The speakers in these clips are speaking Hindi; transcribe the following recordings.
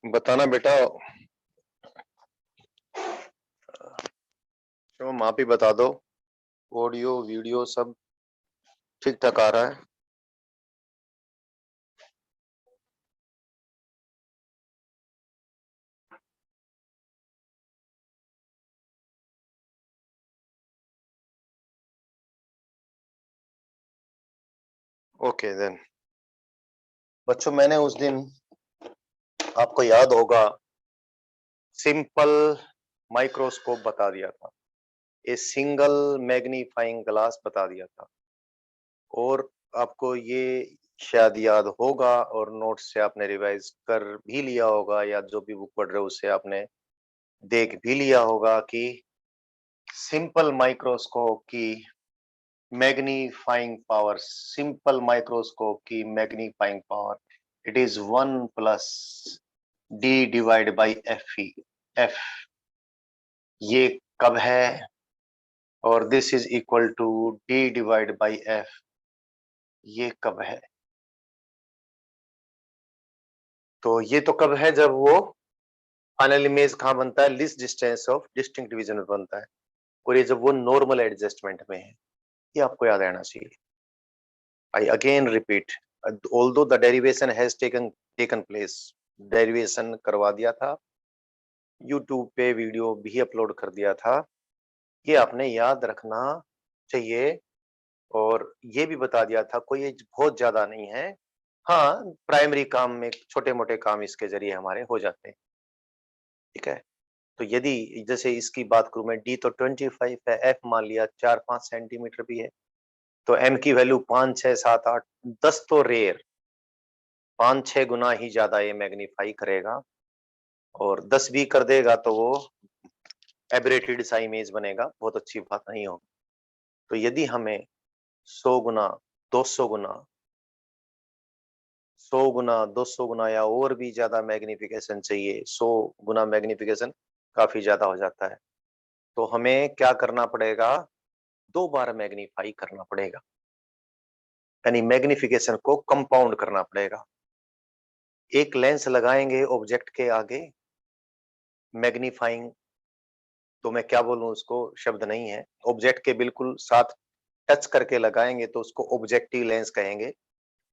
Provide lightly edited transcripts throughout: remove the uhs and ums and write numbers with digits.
बताना बेटा। तुम आप ही बता दो। ऑडियो वीडियो सब ठीक ठाक आ रहा है? Okay then. बच्चों, मैंने उस दिन, आपको याद होगा, सिंपल माइक्रोस्कोप बता दिया था, ए सिंगल मैग्नीफाइंग ग्लास बता दिया था। और आपको ये शायद याद होगा और नोट से आपने रिवाइज कर भी लिया होगा, या जो भी बुक पढ़ रहे हो उससे आपने देख भी लिया होगा कि सिंपल माइक्रोस्कोप की मैग्नीफाइंग पावर, सिंपल माइक्रोस्कोप की magnifying power, it is 1 + d divide by F E. F ये कब है, और this is equal to d divide by F, ये कब है? तो ये तो कब है, जब वो फाइनल इमेज कहाँ बनता है, list distance of distinct division में बनता है, और ये जब वो नॉर्मल एडजस्टमेंट में है। ये आपको याद रहना चाहिए। I again repeat, although the derivation has taken place, derivation करवा दिया था, YouTube पे वीडियो भी अपलोड कर दिया था, ये आपने याद रखना चाहिए। और ये भी बता दिया था कोई एज बहुत ज्यादा नहीं है। हाँ, प्राइमरी काम में छोटे मोटे काम इसके जरिए हमारे हो जाते हैं। ठीक है, तो यदि जैसे इसकी बात करूं मैं, डी तो 25 है, एफ मान लिया 4-5 सेंटीमीटर भी है, तो एम की वैल्यू 5, 6, 7, 8, 10 तो रेयर, 5-6 गुना ही ज्यादा ये मैग्नीफाई करेगा। और 10 भी कर देगा तो वो एबरेटेड सा इमेज बनेगा, बहुत अच्छी बात नहीं होगी। तो यदि हमें 100 गुना, 200 गुना, 100 गुना, 200 गुना या और भी ज्यादा मैग्निफिकेशन चाहिए, 100 गुना मैग्निफिकेशन काफी ज्यादा हो जाता है, तो हमें क्या करना पड़ेगा, 2 बार मैग्नीफाई करना पड़ेगा, यानी मैग्निफिकेशन को कंपाउंड करना पड़ेगा। एक लेंस लगाएंगे ऑब्जेक्ट के आगे, मैग्नीफाइंग, तो मैं क्या बोलूं, उसको शब्द नहीं है, ऑब्जेक्ट के बिल्कुल साथ टच करके लगाएंगे तो उसको ऑब्जेक्टिव लेंस कहेंगे।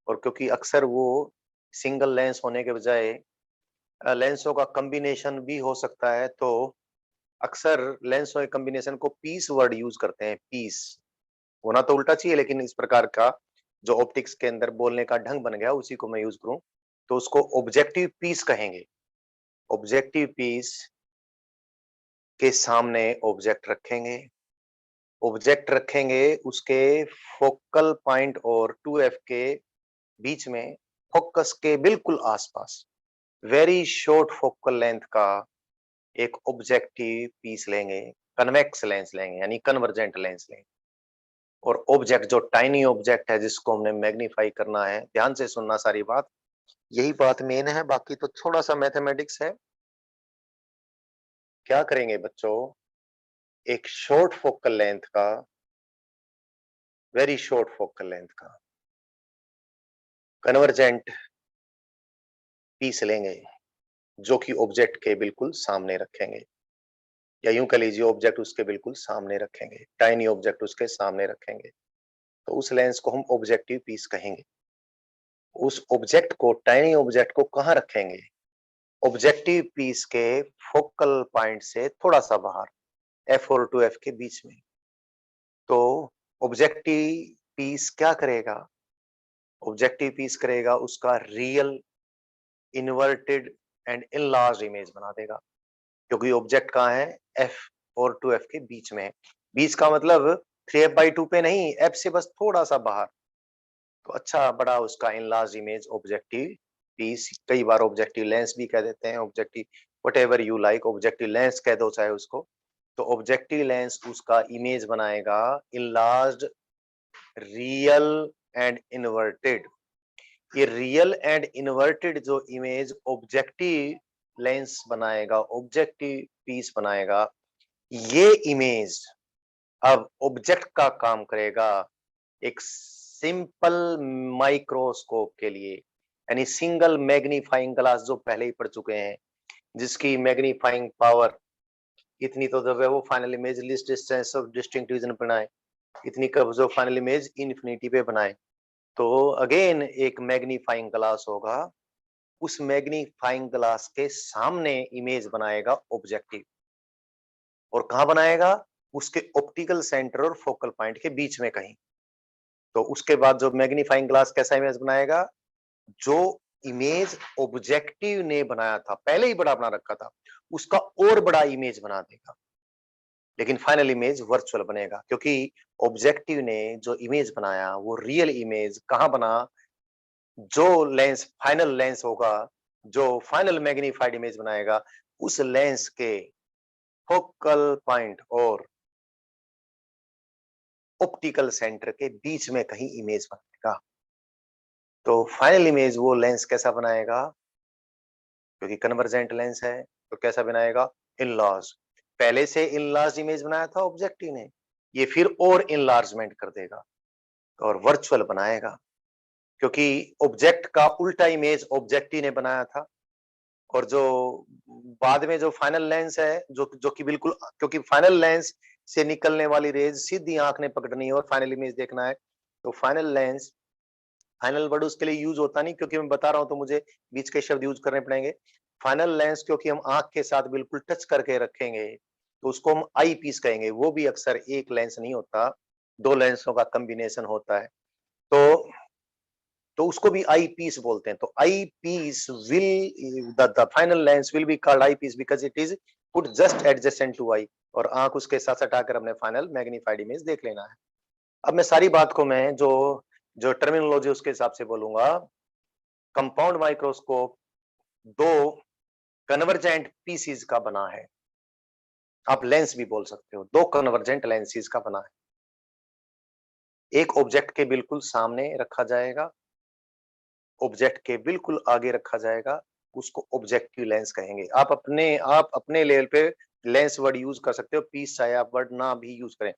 और क्योंकि अक्सर वो सिंगल लेंस होने के बजाय लेंसों का कॉम्बिनेशन भी हो सकता है, तो अक्सर लेंसों के कॉम्बिनेशन को पीस वर्ड यूज करते हैं। पीस होना तो उल्टा चाहिए, लेकिन इस प्रकार का जो ऑप्टिक्स के अंदर बोलने का ढंग बन गया उसी को मैं यूज करूं, तो उसको ऑब्जेक्टिव पीस कहेंगे। ऑब्जेक्टिव पीस के सामने ऑब्जेक्ट रखेंगे, ऑब्जेक्ट रखेंगे उसके फोकल पॉइंट और 2f के बीच में, फोकस के बिल्कुल आसपास, वेरी शॉर्ट फोकल लेंथ का एक ऑब्जेक्टिव पीस लेंगे, कन्वेक्स लेंस लेंगे, यानी कन्वर्जेंट लेंस लेंगे। और ऑब्जेक्ट जो टाइनी ऑब्जेक्ट है जिसको हमने मैग्नीफाई करना है, ध्यान से सुनना सारी बात, यही बात मेन है, बाकी तो थोड़ा सा मैथमेटिक्स है। क्या करेंगे बच्चों, एक शॉर्ट फोकल लेंथ का, वेरी शॉर्ट फोकल लेंथ का कन्वर्जेंट पीस लेंगे, जो कि ऑब्जेक्ट के बिल्कुल सामने रखेंगे, या यूं कह लीजिए ऑब्जेक्ट उसके बिल्कुल सामने रखेंगे, टाइनी ऑब्जेक्ट उसके सामने रखेंगे, तो उस लेंस को हम ऑब्जेक्टिव पीस कहेंगे। उस ऑब्जेक्ट को, टाइनी ऑब्जेक्ट को कहाँ रखेंगे, ऑब्जेक्टिव पीस के फोकल पॉइंट से थोड़ा सा बाहर, एफ और 2f के बीच में। तो ऑब्जेक्टिव पीस क्या करेगा, ऑब्जेक्टिव पीस करेगा उसका real inverted and enlarge image बना देगा, क्योंकि ऑब्जेक्ट कहाँ है, एफ और 2f के बीच में है। बीच का मतलब 3f/2 पे नहीं, एफ से बस थोड़ा सा बाहर। तो अच्छा बड़ा उसका इनलार्ज इमेज ऑब्जेक्टिव पीस, कई बार ऑब्जेक्टिव लेंस भी कह देते हैं, objective whatever you like, objective lens कह दो चाहे उसको। तो ऑब्जेक्टिव लेंस उसका इमेज बनाएगा इनलार्ज्ड, रियल एंड इन्वर्टेड। ये रियल एंड इन्वर्टेड जो इमेज ऑब्जेक्टिव लेंस बनाएगा, ऑब्जेक्टिव पीस बनाएगा, ये इमेज अब ऑब्जेक्ट का काम करेगा एक सिंपल माइक्रोस्कोप के लिए, यानी सिंगल मैग्नीफाइंग ग्लास जो पहले ही पढ़ चुके हैं, जिसकी मैग्नीफाइंग पावर इतनी तो जब है वो final image least distance of distinct region बनाए, इतनी कब जो फाइनल इमेज इन्फिनिटी पे बनाए। तो अगेन एक मैग्नीफाइंग ग्लास होगा, उस मैग्नीफाइंग ग्लास के सामने इमेज बनाएगा ऑब्जेक्टिव, और कहां बनाएगा? उसके ऑप्टिकल सेंटर और फोकल पॉइंट के बीच में कहीं। तो उसके बाद जो मैग्नीफाइंग ग्लास कैसा इमेज बनाएगा? जो इमेज ऑब्जेक्टिव ने बनाया था, पहले ही बड़ा बना रखा था, उसका और बड़ा इमेज बना देगा, लेकिन फाइनल इमेज वर्चुअल बनेगा, क्योंकि ऑब्जेक्टिव ने जो इमेज बनाया वो रियल इमेज कहां बना? जो लेंस फाइनल लेंस होगा, जो फाइनल मैग्नीफाइड इमेज बनाएगा, उस लेंस के फोकल पॉइंट और ऑप्टिकल सेंटर के बीच में कहीं इमेज बनाएगा। तो फाइनल इमेज वो लेंस कैसा बनाएगा? क्योंकि कन्वर्जेंट लेंस है, तो कैसा बनाएगा? इनलार्ज। पहले से इनलार्ज इमेज बनाया था ऑब्जेक्टिव ने, ये फिर और इनलार्जमेंट कर देगा और वर्चुअल बनाएगा, क्योंकि ऑब्जेक्ट का उल्टा इमेज ऑब्जेक्टिव ने बनाया था, और जो बाद में जो फाइनल लेंस है, जो कि बिल्कुल, क्योंकि फाइनल लेंस से निकलने वाली रेज सीधी आंख ने पकड़नी है और फाइनल इमेज देखना है। तो फाइनल लेंस, फाइनल वर्ड उसके लिए यूज होता नहीं, क्योंकि मैं बता रहा हूं तो मुझे बीच के शब्द यूज करने पड़ेंगे। फाइनल लेंस क्योंकि हम आंख के साथ बिल्कुल टच करके रखेंगे, तो उसको हम आई पीस कहेंगे। वो भी अक्सर एक लेंस नहीं होता, दो लेंसों का कॉम्बिनेशन होता है। तो उसको भी आई पीस बोलते हैं। तो eyepiece will the final lens will be called eyepiece because it is put just adjacent to eye, और आंख उसके साथ सटाकर अपने फाइनल मैग्नीफाइड इमेज देख लेना है। अब मैं सारी बात को मैं जो जो टर्मिनोलॉजी उसके हिसाब से बोलूंगा। कंपाउंड माइक्रोस्कोप दो कन्वर्जेंट पीसीज का बना है, आप लेंस भी बोल सकते हो, दो कन्वर्जेंट लेंसेज का बना है। एक ऑब्जेक्ट के बिल्कुल सामने रखा जाएगा, ऑब्जेक्ट के बिल्कुल आगे रखा जाएगा, उसको ऑब्जेक्टिव लेंस कहेंगे। आप अपने लेवल पे लेंस वर्ड यूज कर सकते हो, पीस चाहे आप वर्ड ना भी यूज करें।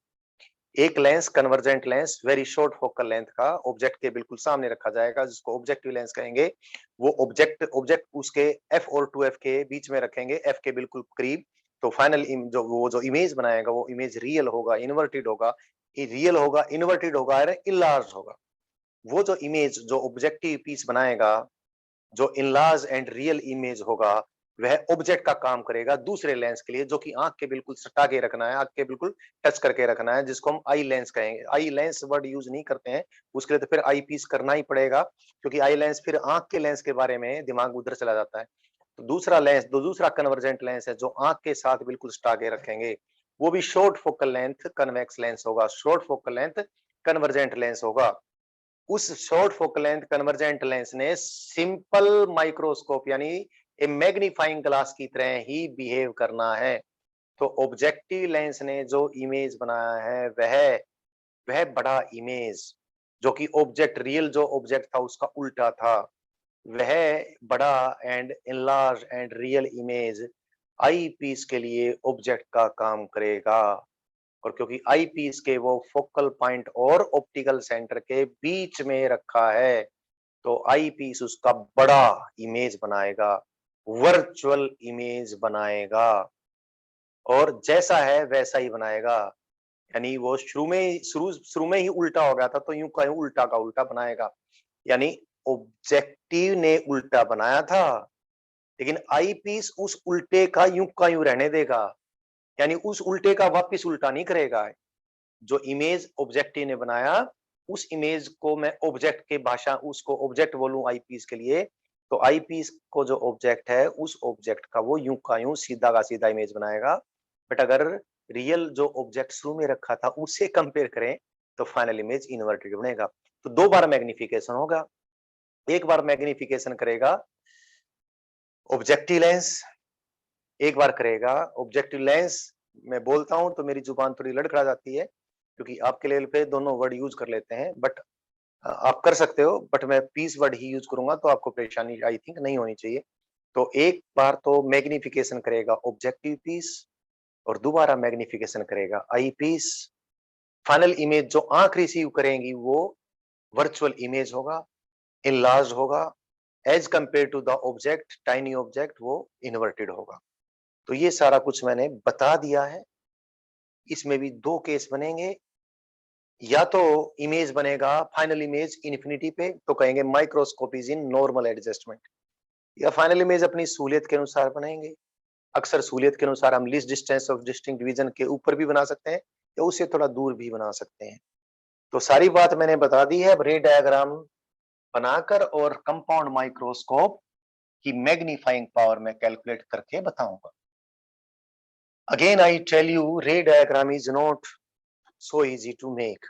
एक lens convergent lens very short focal length का ऑब्जेक्ट के बिल्कुल सामने रखा जाएगा, जिसको ऑब्जेक्टिव लेंस कहेंगे। वो ऑब्जेक्ट ऑब्जेक्ट उसके एफ और 2f के बीच में रखेंगे, एफ के बिल्कुल करीब। तो फाइनल जो इमेज बनाएगा वो इमेज रियल होगा, इन्वर्टेड होगा, रियल होगा, इन्वर्टेड होगा, इनलार्ज होगा। वो जो इमेज जो ऑब्जेक्टिव पीस बनाएगा, जो इनलार्ज एंड रियल इमेज होगा, वह ऑब्जेक्ट का काम करेगा दूसरे लेंस के लिए, जो कि आंख के बिल्कुल सटा के रखना है, आंख के बिल्कुल टच करके रखना है, जिसको हम आई लेंस कहेंगे। आई लेंस वर्ड यूज नहीं करते हैं, उसके लिए तो फिर आई पीस करना ही पड़ेगा, क्योंकि आई लेंस फिर आंख के लेंस के बारे में दिमाग उधर चला जाता है। तो दूसरा लेंस, दूसरा कन्वर्जेंट लेंस है जो आंख के साथ बिल्कुल सटा के रखेंगे, वो भी short focal length convex lens होगा, short focal length convergent lens होगा। उस short focal length convergent lens ने सिंपल माइक्रोस्कोप यानी ए मैग्नीफाइंग ग्लास की तरह ही बिहेव करना है। तो ऑब्जेक्टिव लेंस ने जो इमेज बनाया है, वह बड़ा इमेज, जो कि ऑब्जेक्ट रियल जो ऑब्जेक्ट था उसका उल्टा था, वह बड़ा and enlarge and real image eyepiece के लिए ऑब्जेक्ट का काम करेगा। और क्योंकि आई पीस के वो फोकल पॉइंट और ऑप्टिकल सेंटर के बीच में रखा है, तो आई पीस उसका बड़ा इमेज बनाएगा, वर्चुअल इमेज बनाएगा, और जैसा है वैसा ही बनाएगा। यानी वो शुरू में ही उल्टा हो गया था, तो यूं का यूं उल्टा का उल्टा बनाएगा। यानी ऑब्जेक्टिव ने उल्टा बनाया था, लेकिन आई पीस उस उल्टे का यूं रहने देगा, यानी उस उल्टे का वापिस उल्टा नहीं करेगा। जो इमेज ऑब्जेक्टिव ने बनाया, उस इमेज को मैं ऑब्जेक्ट के भाषा उसको ऑब्जेक्ट बोलूं आई पीस के लिए, तो आई पीस को जो ऑब्जेक्ट है, उस ऑब्जेक्ट का वो यूं का यूं सीधा का सीधा इमेज बनाएगा। बट अगर रियल जो ऑब्जेक्ट शुरू में रखा था उससे कंपेयर करें, तो फाइनल इमेज इन्वर्टेड बनेगा। तो दो बार मैग्निफिकेशन होगा, एक बार मैग्निफिकेशन करेगा ऑब्जेक्टिव लेंस, एक बार करेगा ऑब्जेक्टिव लेंस। मैं बोलता हूं तो मेरी जुबान थोड़ी लड़खड़ा जाती है, क्योंकि आपके लेवल पे दोनों वर्ड यूज कर लेते हैं, बट आप कर सकते हो, बट मैं पीस वर्ड ही यूज करूंगा, तो आपको परेशानी आई थिंक नहीं होनी चाहिए। तो एक बार तो मैग्निफिकेशन करेगा ऑब्जेक्टिव पीस, और दोबारा मैग्निफिकेशन करेगा आई पीस। फाइनल इमेज जो आंख रिसीव करेंगी वो वर्चुअल इमेज होगा, इनलार्ज होगा as compare to the object, tiny object वो इन्वर्टेड होगा। तो ये सारा कुछ मैंने बता दिया है। इसमें भी दो केस बनेंगे, या तो इमेज बनेगा फाइनल इमेज इन्फिनिटी पे तो कहेंगे microscope is in normal adjustment, या फाइनल इमेज अपनी सहूलियत के अनुसार बनाएंगे। अक्सर सहूलियत के अनुसार हम least distance of distinct division के ऊपर भी बना सकते हैं या उससे थोड़ा दूर भी बना सकते हैं। तो सारी बात मैंने बता दी है। अब रे डायग्राम बनाकर और कंपाउंड माइक्रोस्कोप की मैग्नीफाइंग पावर में कैलकुलेट करके बताऊंगा। Again I tell you, ray diagram is not so easy to make.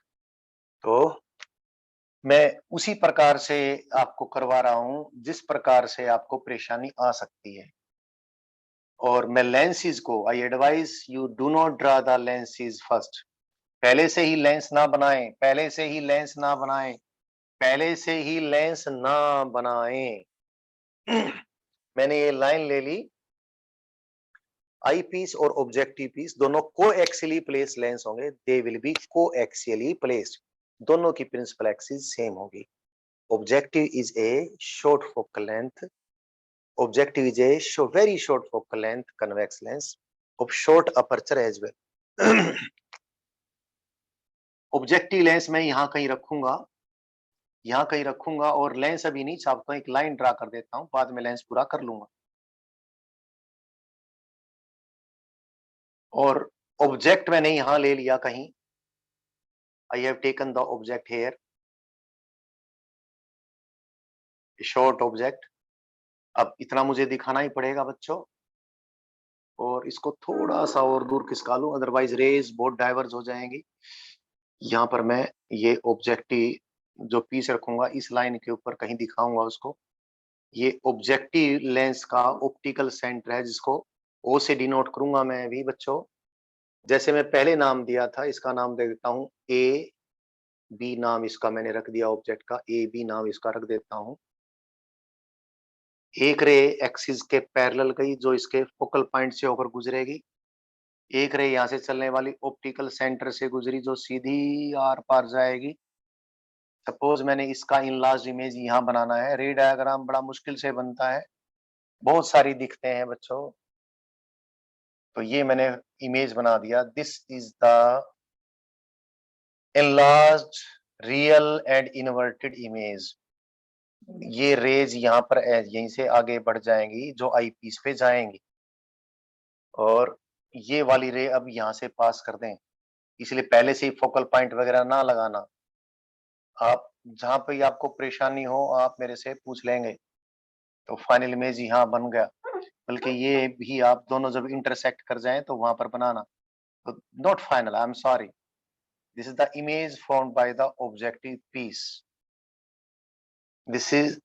तो मैं उसी प्रकार से आपको करवा रहा हूं जिस प्रकार से आपको परेशानी आ सकती है। और मैं लेंसेज को, I advise you do not draw the lenses first. पहले से ही लेंस ना बनाएं, पहले से ही लेंस ना बनाएं, पहले से ही लेंस ना बनाएं। मैंने ये लाइन ले ली, आई पीस और ऑब्जेक्टिव पीस दोनों कोएक्सियली प्लेस लेंस होंगे, दे विल बी कोएक्सियली प्लेस्ड, दोनों की प्रिंसिपल एक्सिस सेम होगी। Objective is a short focal length. Objective is a very short focal length convex lens of short aperture as well. Objective lens मैं यहां कहीं रखूंगा, यहां कहीं रखूंगा, और लेंस अभी नहीं छापता हूं, एक लाइन ड्रा कर देता हूं, बाद में लेंस पूरा कर लूंगा। और ऑब्जेक्ट मैंने यहां ले लिया कहीं, I have taken the object here, short object. अब इतना मुझे दिखाना ही पड़ेगा बच्चों, और इसको थोड़ा सा और दूर खिसका लूं, अदरवाइज रेज बहुत डाइवर्ज हो जाएंगी। यहाँ पर मैं ये ऑब्जेक्टिव जो पीस रखूंगा इस लाइन के ऊपर कहीं दिखाऊंगा उसको। ये ऑब्जेक्टिव लेंस का ऑप्टिकल सेंटर है, जिसको ओ से डिनोट करूंगा मैं अभी बच्चों। जैसे मैं पहले नाम दिया था, इसका नाम दे देता हूं ए बी, नाम इसका मैंने रख दिया ऑब्जेक्ट का, ए बी नाम इसका रख देता हूं। एक रे एक्सिस के पैरेलल गई जो इसके फोकल पॉइंट से होकर गुजरेगी, एक रे यहाँ से चलने वाली ऑप्टिकल सेंटर से गुजरी जो सीधी आर पार जाएगी। सपोज मैंने इसका इनलार्ज इमेज यहाँ बनाना है। रे डायग्राम बड़ा मुश्किल से बनता है, बहुत सारी दिखते हैं बच्चों। तो ये मैंने इमेज बना दिया, this is the enlarged real and inverted image. ये रेज यहाँ पर यहीं से आगे बढ़ जाएंगी जो आई पीस पे जाएंगी, और ये वाली रे अब यहाँ से पास कर दें, इसलिए पहले से ही फोकल पॉइंट वगैरह ना लगाना। आप जहाँ पे आपको परेशानी हो आप मेरे से पूछ लेंगे। तो फाइनल इमेज यहाँ बन गया, बल्कि ये भी आप दोनों जब इंटरसेक्ट कर जाएं तो वहां पर बनाना। तो not final, I am sorry, this is the image formed by the objective piece. This is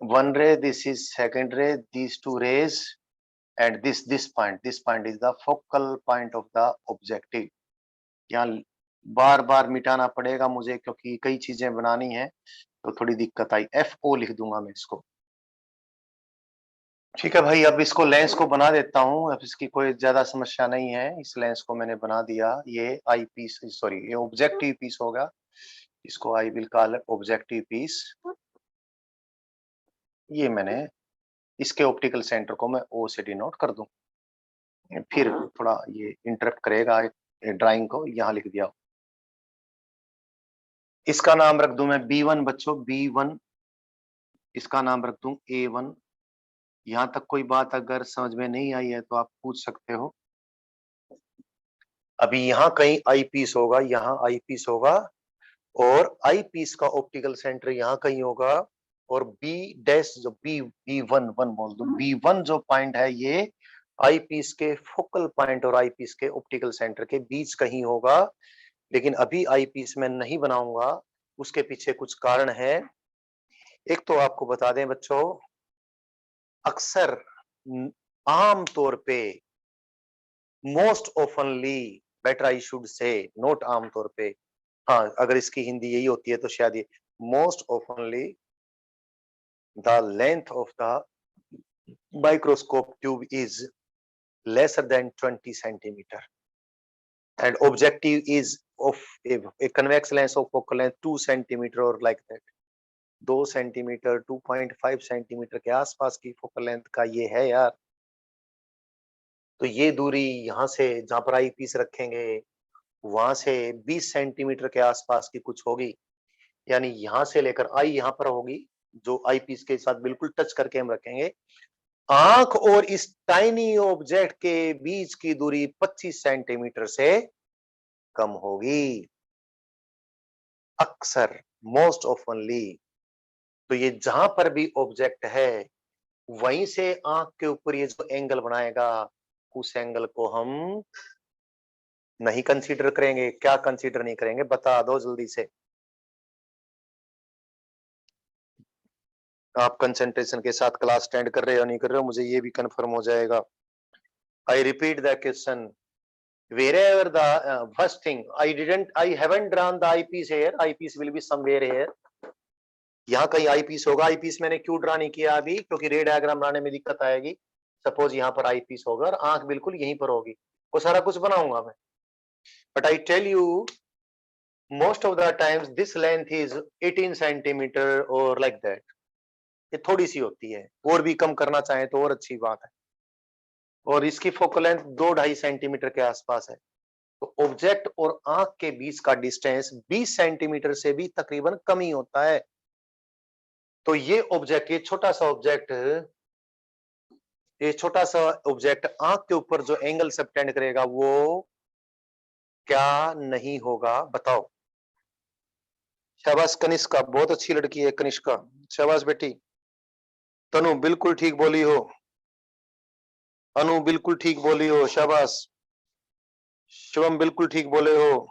one ray, this is second ray, these two rays, and this point is the focal point of the objective। यहाँ बार बार मिटाना पड़ेगा मुझे क्योंकि कई चीजें बनानी है, तो थोड़ी दिक्कत आई। FO लिख दूंगा मैं इसको। ठीक है भाई, अब इसको लेंस को बना देता हूँ। अब इसकी कोई ज्यादा समस्या नहीं है, इस लेंस को मैंने बना दिया। ये आई पीस, सॉरी ये ऑब्जेक्टिव पीस होगा, इसको I will call objective piece. ये मैंने इसके ऑप्टिकल सेंटर को मैं O से डिनोट कर दूं, फिर थोड़ा ये इंटरप्ट करेगा ड्राइंग को। यहाँ लिख दिया, इसका नाम रख दूं मैं B1 बच्चों, B1। इसका नाम रख दूं A1। यहाँ तक कोई बात अगर समझ में नहीं आई है तो आप पूछ सकते हो। अभी यहाँ कहीं आई पीस होगा, यहाँ आई पीस होगा, और आई पीस का ऑप्टिकल सेंटर यहाँ कहीं होगा, और बी डैश जो B1 बोल दो, B1 जो पॉइंट है ये आई पीस के फोकल पॉइंट और आई पीस के ऑप्टिकल सेंटर के बीच कहीं होगा। लेकिन अभी आई पीस में नहीं बनाऊंगा, उसके पीछे कुछ कारण है। एक तो आपको बता दें बच्चों, अक्सर आम तौर पे, most oftenly, better I should say, not आम तौर पे, हाँ अगर इसकी हिंदी यही होती है तो शायद ये most oftenly the length of the microscope tube is lesser than 20 centimeter and objective is of a convex lens of focal length 2 centimeter or like that। 2 centimetre 2.5 centimetre के आसपास की फोकल लेंथ का ये है यार। तो ये दूरी यहाँ से जहां पर आई पीस रखेंगे वहां से 20 सेंटीमीटर के आसपास की कुछ होगी, यानी यहां से लेकर आई यहाँ पर होगी, जो आई पीस के साथ बिल्कुल टच करके हम रखेंगे। आंख और इस टाइनी ऑब्जेक्ट के बीच की दूरी 25 सेंटीमीटर से कम होगी अक्सर, मोस्ट ऑफनली। तो ये जहां पर भी ऑब्जेक्ट है वहीं से आंख के ऊपर ये जो एंगल बनाएगा उस एंगल को हम नहीं कंसीडर करेंगे। क्या कंसीडर नहीं करेंगे बता दो जल्दी से। आप कंसंट्रेशन के साथ क्लास अटेंड कर रहे हो नहीं कर रहे हो मुझे ये भी कंफर्म हो जाएगा। I repeat the question, wherever the first thing I haven't drawn the eyepiece here, eyepiece will be somewhere here। यहाँ कहीं आई पीस होगा, आई पीस मैंने क्यों ड्रा नहीं किया अभी, क्योंकि रे डायग्राम बनाने में दिक्कत आएगी। सपोज यहाँ पर आई पीस होगा और आंख बिल्कुल यहीं पर होगी, वो सारा कुछ बनाऊंगा मैं। But I tell you most of the times this length is 18 centimetre और लाइक दैट। ये थोड़ी सी होती है, और भी कम करना चाहे तो और अच्छी बात है। और इसकी फोकल लेंथ 2-2.5 सेंटीमीटर के आसपास है। तो ऑब्जेक्ट और आंख के बीच का डिस्टेंस 20 सेंटीमीटर से भी तकरीबन कम ही होता है। तो ये ऑब्जेक्ट, ये छोटा सा ऑब्जेक्ट आंख के ऊपर जो एंगल सबटेंड करेगा वो क्या नहीं होगा बताओ। शाबाश कनिष्का, बहुत अच्छी लड़की है कनिष्का, शाबाश बेटी। तनु बिल्कुल ठीक बोली हो, अनु बिल्कुल ठीक बोली हो, शाबाश। शिवम बिल्कुल ठीक बोले हो,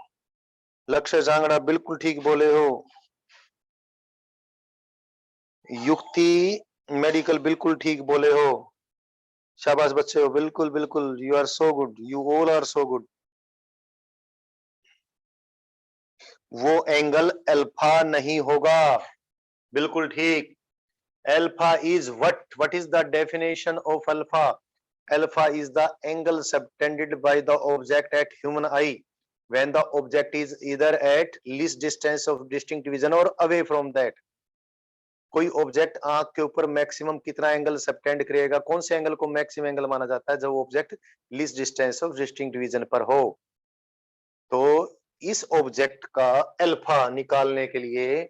लक्ष्य जांगड़ा बिल्कुल ठीक बोले हो, युक्ति मेडिकल बिल्कुल ठीक बोले हो, शाबाश बच्चे हो, बिल्कुल बिल्कुल, you are so good, you all are so good. वो एंगल अल्फा नहीं होगा, बिल्कुल ठीक। Alpha is what is the definition of alpha? Alpha is the angle subtended by the object at human eye when the object is either at least distance of distinct vision or away from that। कोई ऑब्जेक्ट आंख के ऊपर मैक्सिमम कितना एंगल सबटेंड करेगा, कौन से एंगल को मैक्सिमम एंगल माना जाता है? जब object least distance of distinct vision पर हो। तो इस ऑब्जेक्ट का अल्फा निकालने के लिए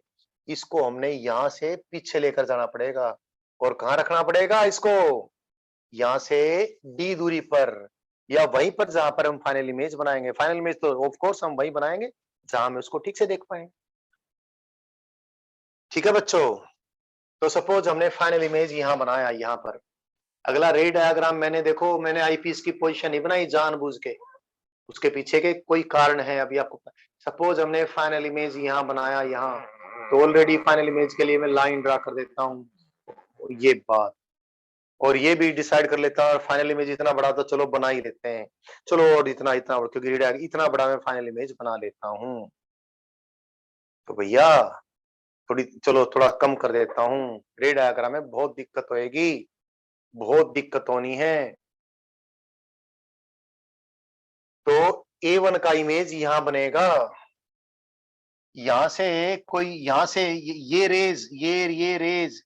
इसको हमने यहां से पीछे लेकर जाना पड़ेगा, और कहां रखना पड़ेगा इसको? यहां से डी दूरी पर, या वहीं पर जहां पर हम फाइनल इमेज बनाएंगे। फाइनल इमेज तो ऑफ कोर्स हम वहीं बनाएंगे जहां हम उसको ठीक से देख पाएंगे। ठीक है बच्चों, तो सपोज हमने फाइनल इमेज यहां बनाया, यहां पर अगला रे डायग्राम मैंने आईपीस की पोजीशन नहीं बनाई जानबूझ के, उसके पीछे के कोई कारण है अभी आपको। सपोज हमने फाइनल इमेज यहाँ बनाया, यहाँ तो ऑलरेडी फाइनल इमेज के लिए मैं लाइन ड्रा कर देता हूँ ये बात, और ये भी डिसाइड कर लेता हूँ। और फाइनल इमेज इतना बड़ा तो चलो बना ही लेते हैं, चलो और इतना इतना क्योंकि इतना बड़ा मैं फाइनल इमेज बना लेता हूँ। तो भैया चलो थोड़ा कम कर देता हूँ, रे डायग्राम में बहुत दिक्कत होगी, बहुत दिक्कत होनी है। तो A1 का इमेज यहां बनेगा, यहां से कोई, यहां से ये रेज, ये रेज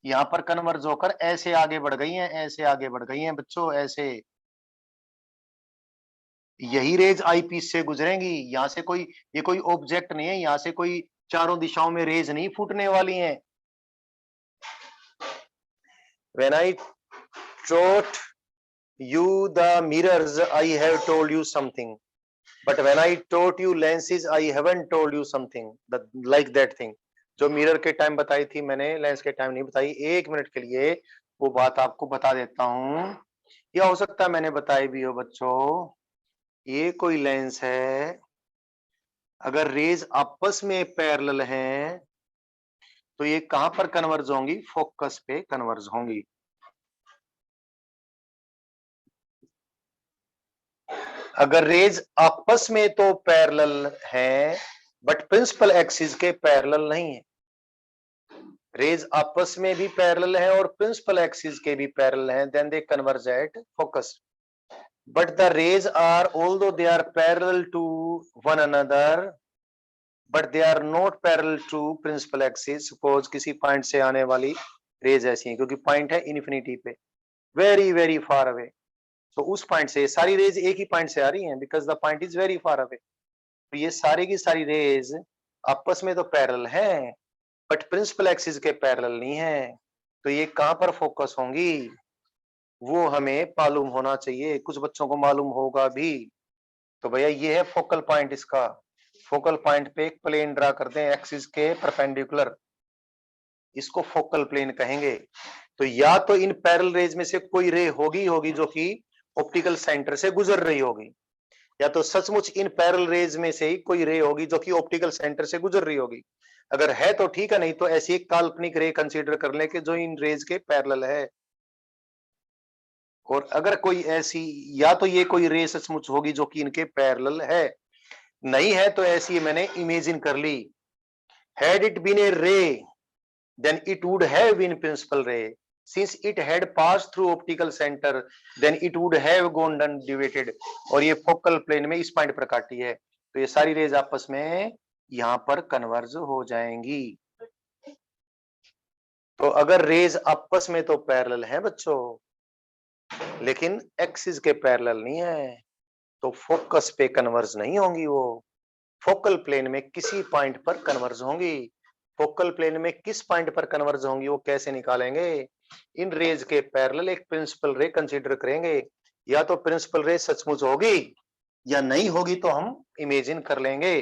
यहां पर कन्वर्ज होकर ऐसे आगे बढ़ गई हैं, ऐसे आगे बढ़ गई हैं बच्चों, ऐसे यही रेज आई पीस से गुजरेंगी। यहां से कोई, ये कोई ऑब्जेक्ट नहीं है, यहां से कोई चारों दिशाओं में रेज नहीं फूटने वाली हैं। When I taught you the mirrors, I have told you something, but when I taught you lenses, I haven't told you something like that thing। जो मिरर के टाइम बताई थी मैंने, लेंस के टाइम नहीं बताई। 1 मिनट के लिए वो बात आपको बता देता हूँ, या हो सकता है मैंने बताई भी हो बच्चों। ये कोई लेंस है, अगर रेज आपस में पैरेलल हैं तो ये कहां पर कन्वर्ज होंगी? फोकस पे कन्वर्ज होंगी। अगर रेज आपस में तो पैरेलल हैं बट प्रिंसिपल एक्सिस के पैरेलल नहीं है। रेज आपस में भी पैरेलल है और प्रिंसिपल एक्सिस के भी पैरेलल हैं, then they converge at focus. But the rays are, although they are parallel to one another, but they are not parallel to principal axis. Suppose किसी पॉइंट से आने वाली रेज ऐसी है, क्योंकि पॉइंट है इन्फिनिटी पे, वेरी वेरी फार अवे। तो उस पॉइंट से सारी रेज एक ही पॉइंट से आ रही हैं, because the point is very far away. तो ये सारी की सारी रेज आपस में तो पैरेलल हैं, बट प्रिंसिपल एक्सिस के पैरेलल नहीं है। तो ये कहां पर फोकस होंगी वो हमें मालूम होना चाहिए, कुछ बच्चों को मालूम होगा भी। तो भैया ये है फोकल पॉइंट इसका। फोकल पॉइंट पे एक प्लेन ड्रा करते हैं एक्सिस के परपेंडिकुलर, इसको फोकल प्लेन कहेंगे। तो या तो इन पैरेलल रेज में से कोई रे होगी जो कि ऑप्टिकल सेंटर से गुजर रही होगी, या तो सचमुच इन पैरेलल रेज में से ही कोई रे होगी जो कि ऑप्टिकल सेंटर से गुजर रही होगी। अगर है तो ठीक है, नहीं तो ऐसी एक काल्पनिक रे कंसीडर कर ले कि जो इन रेज के पैरेलल है। और अगर कोई ऐसी, या तो ये कोई रे सचमुच होगी जो कि इनके पैरेलल है, नहीं है तो ऐसी मैंने इमेजिन कर ली। हैड इट बीन ए रे then it would have been principal ray. Since it had passed through optical center, then it would have gone undeviated. और ये फोकल प्लेन में इस पॉइंट पर काटी है, तो ये सारी रेज आपस में यहां पर कन्वर्ज हो जाएंगी। तो अगर रेज आपस में तो पैरेलल है बच्चों, लेकिन एक्सिस के पैरेलल नहीं है, तो फोकस पे कन्वर्ज नहीं होंगी, वो फोकल प्लेन में किसी पॉइंट पर कन्वर्ज होंगी। फोकल प्लेन में किस पॉइंट पर कन्वर्ज होंगी वो कैसे निकालेंगे? इन रेज के पैरेलल एक प्रिंसिपल रे कंसीडर करेंगे। या तो प्रिंसिपल रे सचमुच होगी या नहीं होगी तो हम इमेजिन कर लेंगे।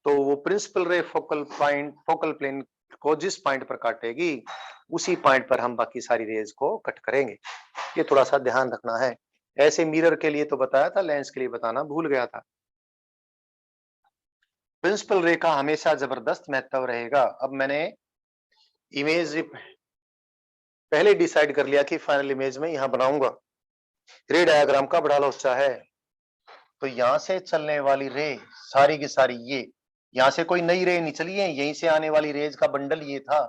तो वो प्रिंसिपल रे फोकल प्लेन को जिस पॉइंट पर काटेगी उसी पॉइंट पर हम बाकी सारी रेज को कट करेंगे। ये थोड़ा सा ध्यान रखना है। ऐसे मिरर के लिए तो बताया था, लेंस के लिए बताना भूल गया था। प्रिंसिपल रे का हमेशा जबरदस्त महत्व रहेगा। अब मैंने इमेज पहले डिसाइड कर लिया कि फाइनल इमेज में यहां बनाऊंगा। रे डायग्राम का बड़ा लोचा है। तो यहां से चलने वाली रे सारी की सारी, ये यहां से कोई नई रे नहीं चली है, यहीं से आने वाली रेज का बंडल ये था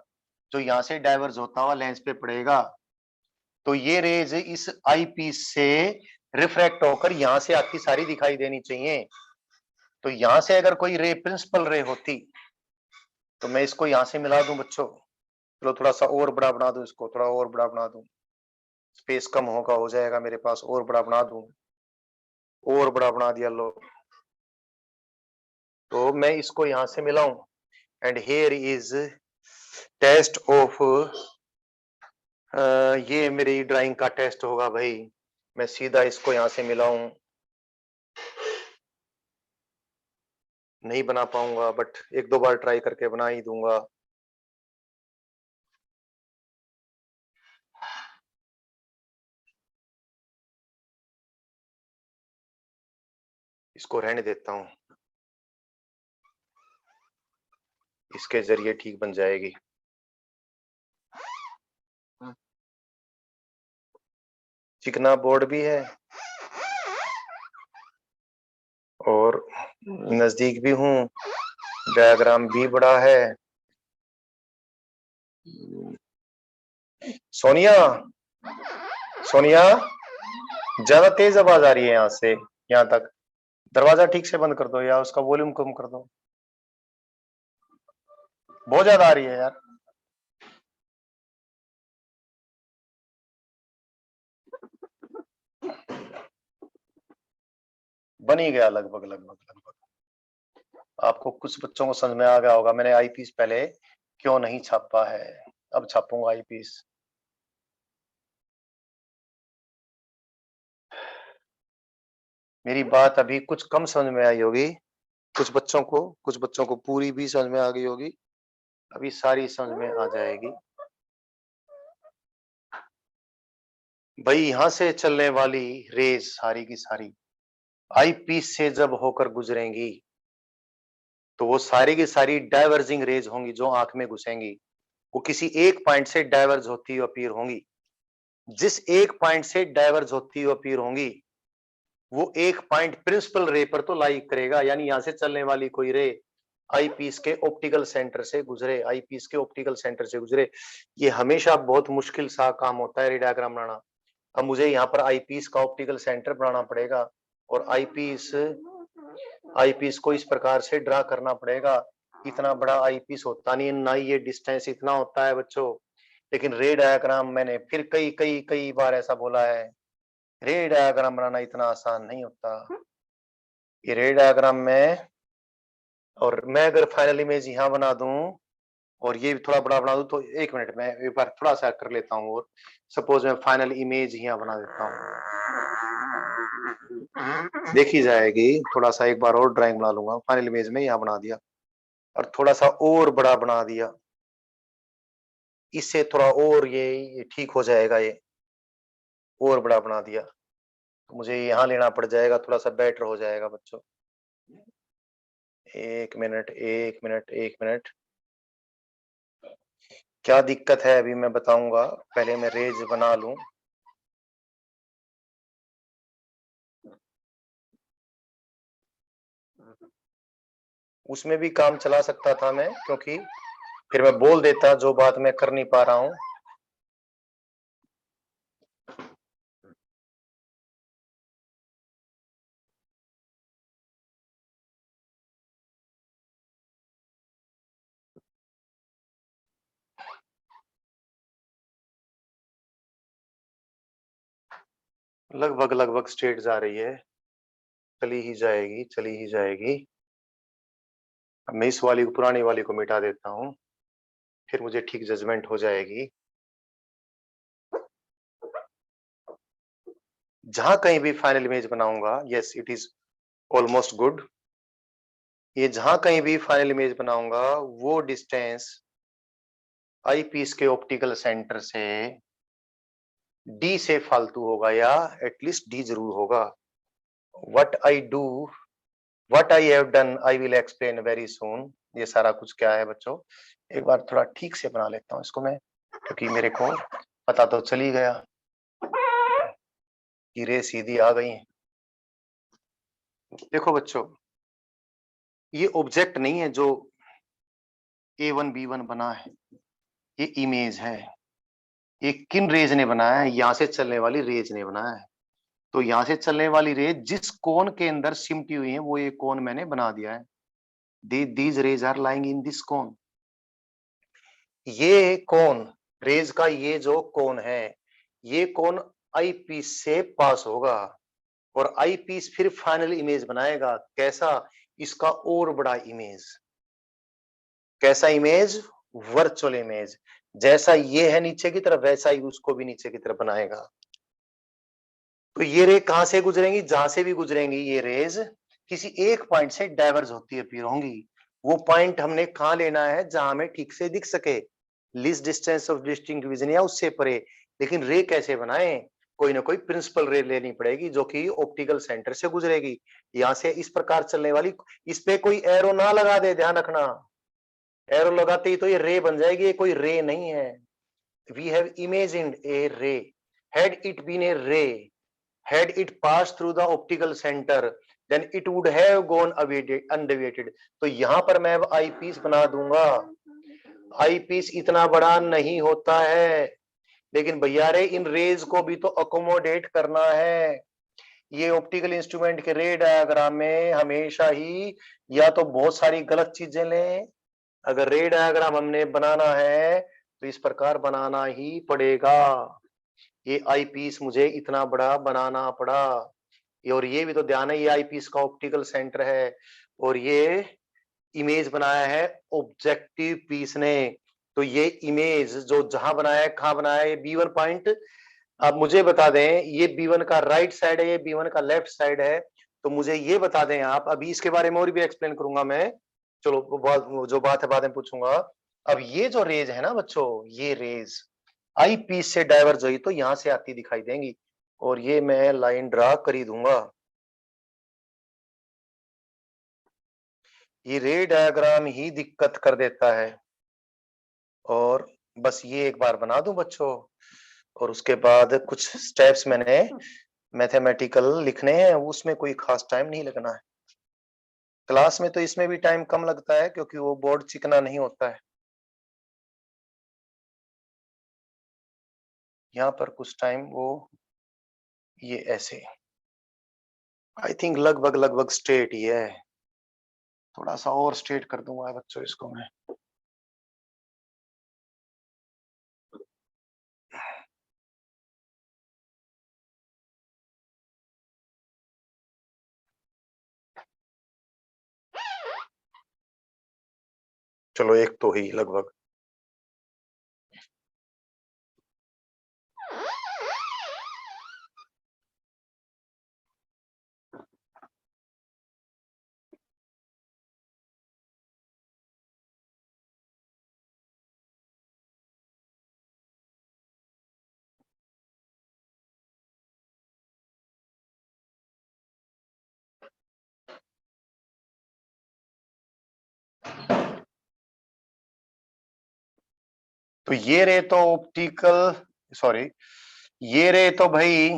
जो यहां से डाइवर्ज होता हुआ लेंस पे पड़ेगा। तो ये रेज इस आई पीस से रिफ्रैक्ट होकर यहां से आपकी सारी दिखाई देनी चाहिए। तो यहां से अगर कोई रे प्रिंसिपल रे होती तो मैं इसको यहां से मिला दूं बच्चों। चलो थोड़ा सा और बड़ा बना दूं, इसको थोड़ा और बड़ा बना दूं, स्पेस कम होगा, हो जाएगा मेरे पास, और बड़ा बना दूं, और बड़ा बना दिया लो। तो मैं इसको यहां से मिलाऊं, and here is test of, ये मेरी ड्राइंग का टेस्ट होगा भाई। मैं सीधा इसको यहां से मिलाऊं, नहीं बना पाऊंगा, बट एक दो बार ट्राई करके बना ही दूंगा। इसको रहने देता हूं, इसके जरिए ठीक बन जाएगी। चिकना बोर्ड भी है और नजदीक भी हूं, डायग्राम भी बड़ा है। सोनिया, सोनिया, ज्यादा तेज आवाज आ रही है यहाँ से यहाँ तक। दरवाजा ठीक से बंद कर दो या उसका वॉल्यूम कम कर दो, बहुत ज्यादा आ रही है यार। बन ही गया लगभग लगभग लगभग। आपको कुछ बच्चों को समझ में आ गया होगा मैंने आईपीस पहले क्यों नहीं छापा है। अब छापूंगा आईपीस। मेरी बात अभी कुछ कम समझ में आई होगी, कुछ बच्चों को पूरी भी समझ में आ गई होगी, अभी सारी समझ में आ जाएगी। भाई यहां से चलने वाली रेज सारी की सारी आई पीस से जब होकर गुजरेंगी तो वो सारी की सारी डाइवर्जिंग रेज होंगी जो आंख में घुसेंगी। वो किसी एक पॉइंट से डाइवर्ज होती हुई अपीयर होंगी। जिस एक पॉइंट से डाइवर्ज होती हुई अपीयर होंगी वो एक पॉइंट प्रिंसिपल रे पर तो लाई करेगा, यानी यहां से चलने वाली कोई रे आई पीस के ऑप्टिकल सेंटर से गुजरे, आई पीस के ऑप्टिकल सेंटर से गुजरे। ये हमेशा बहुत मुश्किल सा काम होता है रे डायग्राम बनाना। अब मुझे यहाँ पर आई पीस का ऑप्टिकल सेंटर बनाना पड़ेगा और आई पीस को इस प्रकार से ड्रा करना पड़ेगा इतना बड़ा आई पीस होता नहीं है, ना ही ये डिस्टेंस इतना होता है बच्चों। लेकिन रे डायग्राम मैंने फिर कई कई कई बार ऐसा बोला है, रे डायग्राम बनाना इतना आसान नहीं होता। ये रे डायग्राम में, और मैं अगर फाइनल इमेज यहाँ बना दूं और ये भी थोड़ा बड़ा बना दूं, तो 1 मिनट में एक बार थोड़ा सा कर लेता हूँ। और सपोज मैं फाइनल इमेज यहाँ बना देता हूँ, देखी जाएगी। थोड़ा सा एक बार और ड्राइंग बना लूंगा। फाइनल इमेज में यहाँ बना दिया और थोड़ा सा और बड़ा बना दिया, इससे थोड़ा और ये ठीक हो जाएगा। ये और बड़ा बना दिया तो मुझे यहाँ लेना पड़ जाएगा, थोड़ा सा बेटर हो जाएगा बच्चों। 1 मिनट 1 मिनट 1 मिनट। क्या दिक्कत है अभी मैं बताऊंगा, पहले मैं रेज बना लूं। उसमें भी काम चला सकता था मैं, क्योंकि फिर मैं बोल देता जो बात मैं कर नहीं पा रहा हूं। लगभग लगभग स्ट्रेट जा रही है, चली ही जाएगी चली ही जाएगी। अब मैं इस वाली को, पुरानी वाली को मिटा देता हूं, फिर मुझे ठीक जजमेंट हो जाएगी। जहां कहीं भी फाइनल इमेज बनाऊंगा, yes it is almost good. ये जहां कहीं भी फाइनल इमेज बनाऊंगा, वो डिस्टेंस आई पीस के ऑप्टिकल सेंटर से डी से फालतू होगा, या एटलीस्ट डी जरूर होगा। What I do, what I have done, I will explain very soon. ये सारा कुछ क्या है बच्चों, एक बार थोड़ा ठीक से बना लेता हूँ इसको मैं, क्योंकि मेरे को पता तो चल ही गया कि रे सीधी आ गई। देखो बच्चों, ये ऑब्जेक्ट नहीं है जो A1 B1 बना है, ये इमेज है। ये किन रेज ने बनाया है? यहाँ से चलने वाली रेज ने बनाया है। तो यहाँ से चलने वाली रेज जिस कोन के अंदर सिमटी हुई है, वो ये कोन मैंने बना दिया है। These rays are lying in this cone. ये कोन, रेज का ये जो कोन है, ये कोन आई पीस से पास होगा, और आई पीस फिर फाइनल इमेज बनाएगा। कैसा? इसका और बड़ा इमेज। कैसा इमेज? Virtual image. जैसा ये है नीचे की तरफ, वैसा ही उसको भी नीचे की तरफ बनाएगा। तो ये रे कहां से गुजरेंगी? जहां से भी गुजरेंगी ये रेज किसी एक पॉइंट से डाइवर्ज होती अपीयर होंगी। वो पॉइंट हमने कहां लेना है? जहां हमें ठीक से दिख सके, least distance of distinct vision या उससे परे। लेकिन रे कैसे बनाए? कोई ना कोई प्रिंसिपल रे लेनी पड़ेगी जो कि ऑप्टिकल सेंटर से गुजरेगी। यहां से इस प्रकार चलने वाली, इस पे कोई एरो ना लगा दे, ध्यान रखना। एरो लगाते ही तो ये रे बन जाएगी, ये कोई रे नहीं है। वी हैव इमेजिन्ड ए रे, हैड इट बीन ए रे, had it passed through the optical center, then it would have gone undeviated। तो यहां पर मैं अब आई पीस बना दूंगा। आई पीस इतना बड़ा नहीं होता है, लेकिन भैया रे इन रेज को भी तो अकोमोडेट करना है। ये ऑप्टिकल इंस्ट्रूमेंट के रे डायग्राम में हमेशा ही या तो बहुत सारी गलत चीजें लें। अगर रे डायग्राम हमने बनाना है तो इस प्रकार बनाना ही पड़ेगा। ये आई पीस मुझे इतना बड़ा बनाना पड़ा। और ये भी तो ध्यान है, ये आई पीस का ऑप्टिकल सेंटर है, और ये इमेज बनाया है ऑब्जेक्टिव पीस ने। तो ये इमेज जो जहां बनाया है, कहां बनाया है? ये B1 पॉइंट। आप मुझे बता दें, ये B1 का राइट साइड है, ये B1 का लेफ्ट साइड है। तो मुझे ये बता दें आप, अभी इसके बारे में और भी एक्सप्लेन करूंगा मैं। चलो वो जो बात है बाद में पूछूंगा। अब ये जो रेज है ना बच्चों, ये रेज आई पीस से डाइवर्ज हुई तो यहां से आती दिखाई देंगी, और ये मैं लाइन ड्रा कर ही दूंगा। ये रे डायग्राम ही दिक्कत कर देता है। और बस ये एक बार बना दूं बच्चों, और उसके बाद कुछ स्टेप्स मैंने मैथमेटिकल लिखने हैं, उसमें कोई खास टाइम नहीं लगना है। क्लास में तो इसमें भी टाइम कम लगता है, क्योंकि वो बोर्ड चिकना नहीं होता है। यहाँ पर कुछ टाइम वो ये ऐसे, आई थिंक लगभग लगभग स्ट्रेट ही है। थोड़ा सा और स्ट्रेट कर दूंगा बच्चों इसको मैं। चलो एक तो ही लगभग। तो ये रे तो ऑप्टिकल, सॉरी, ये रे तो भाई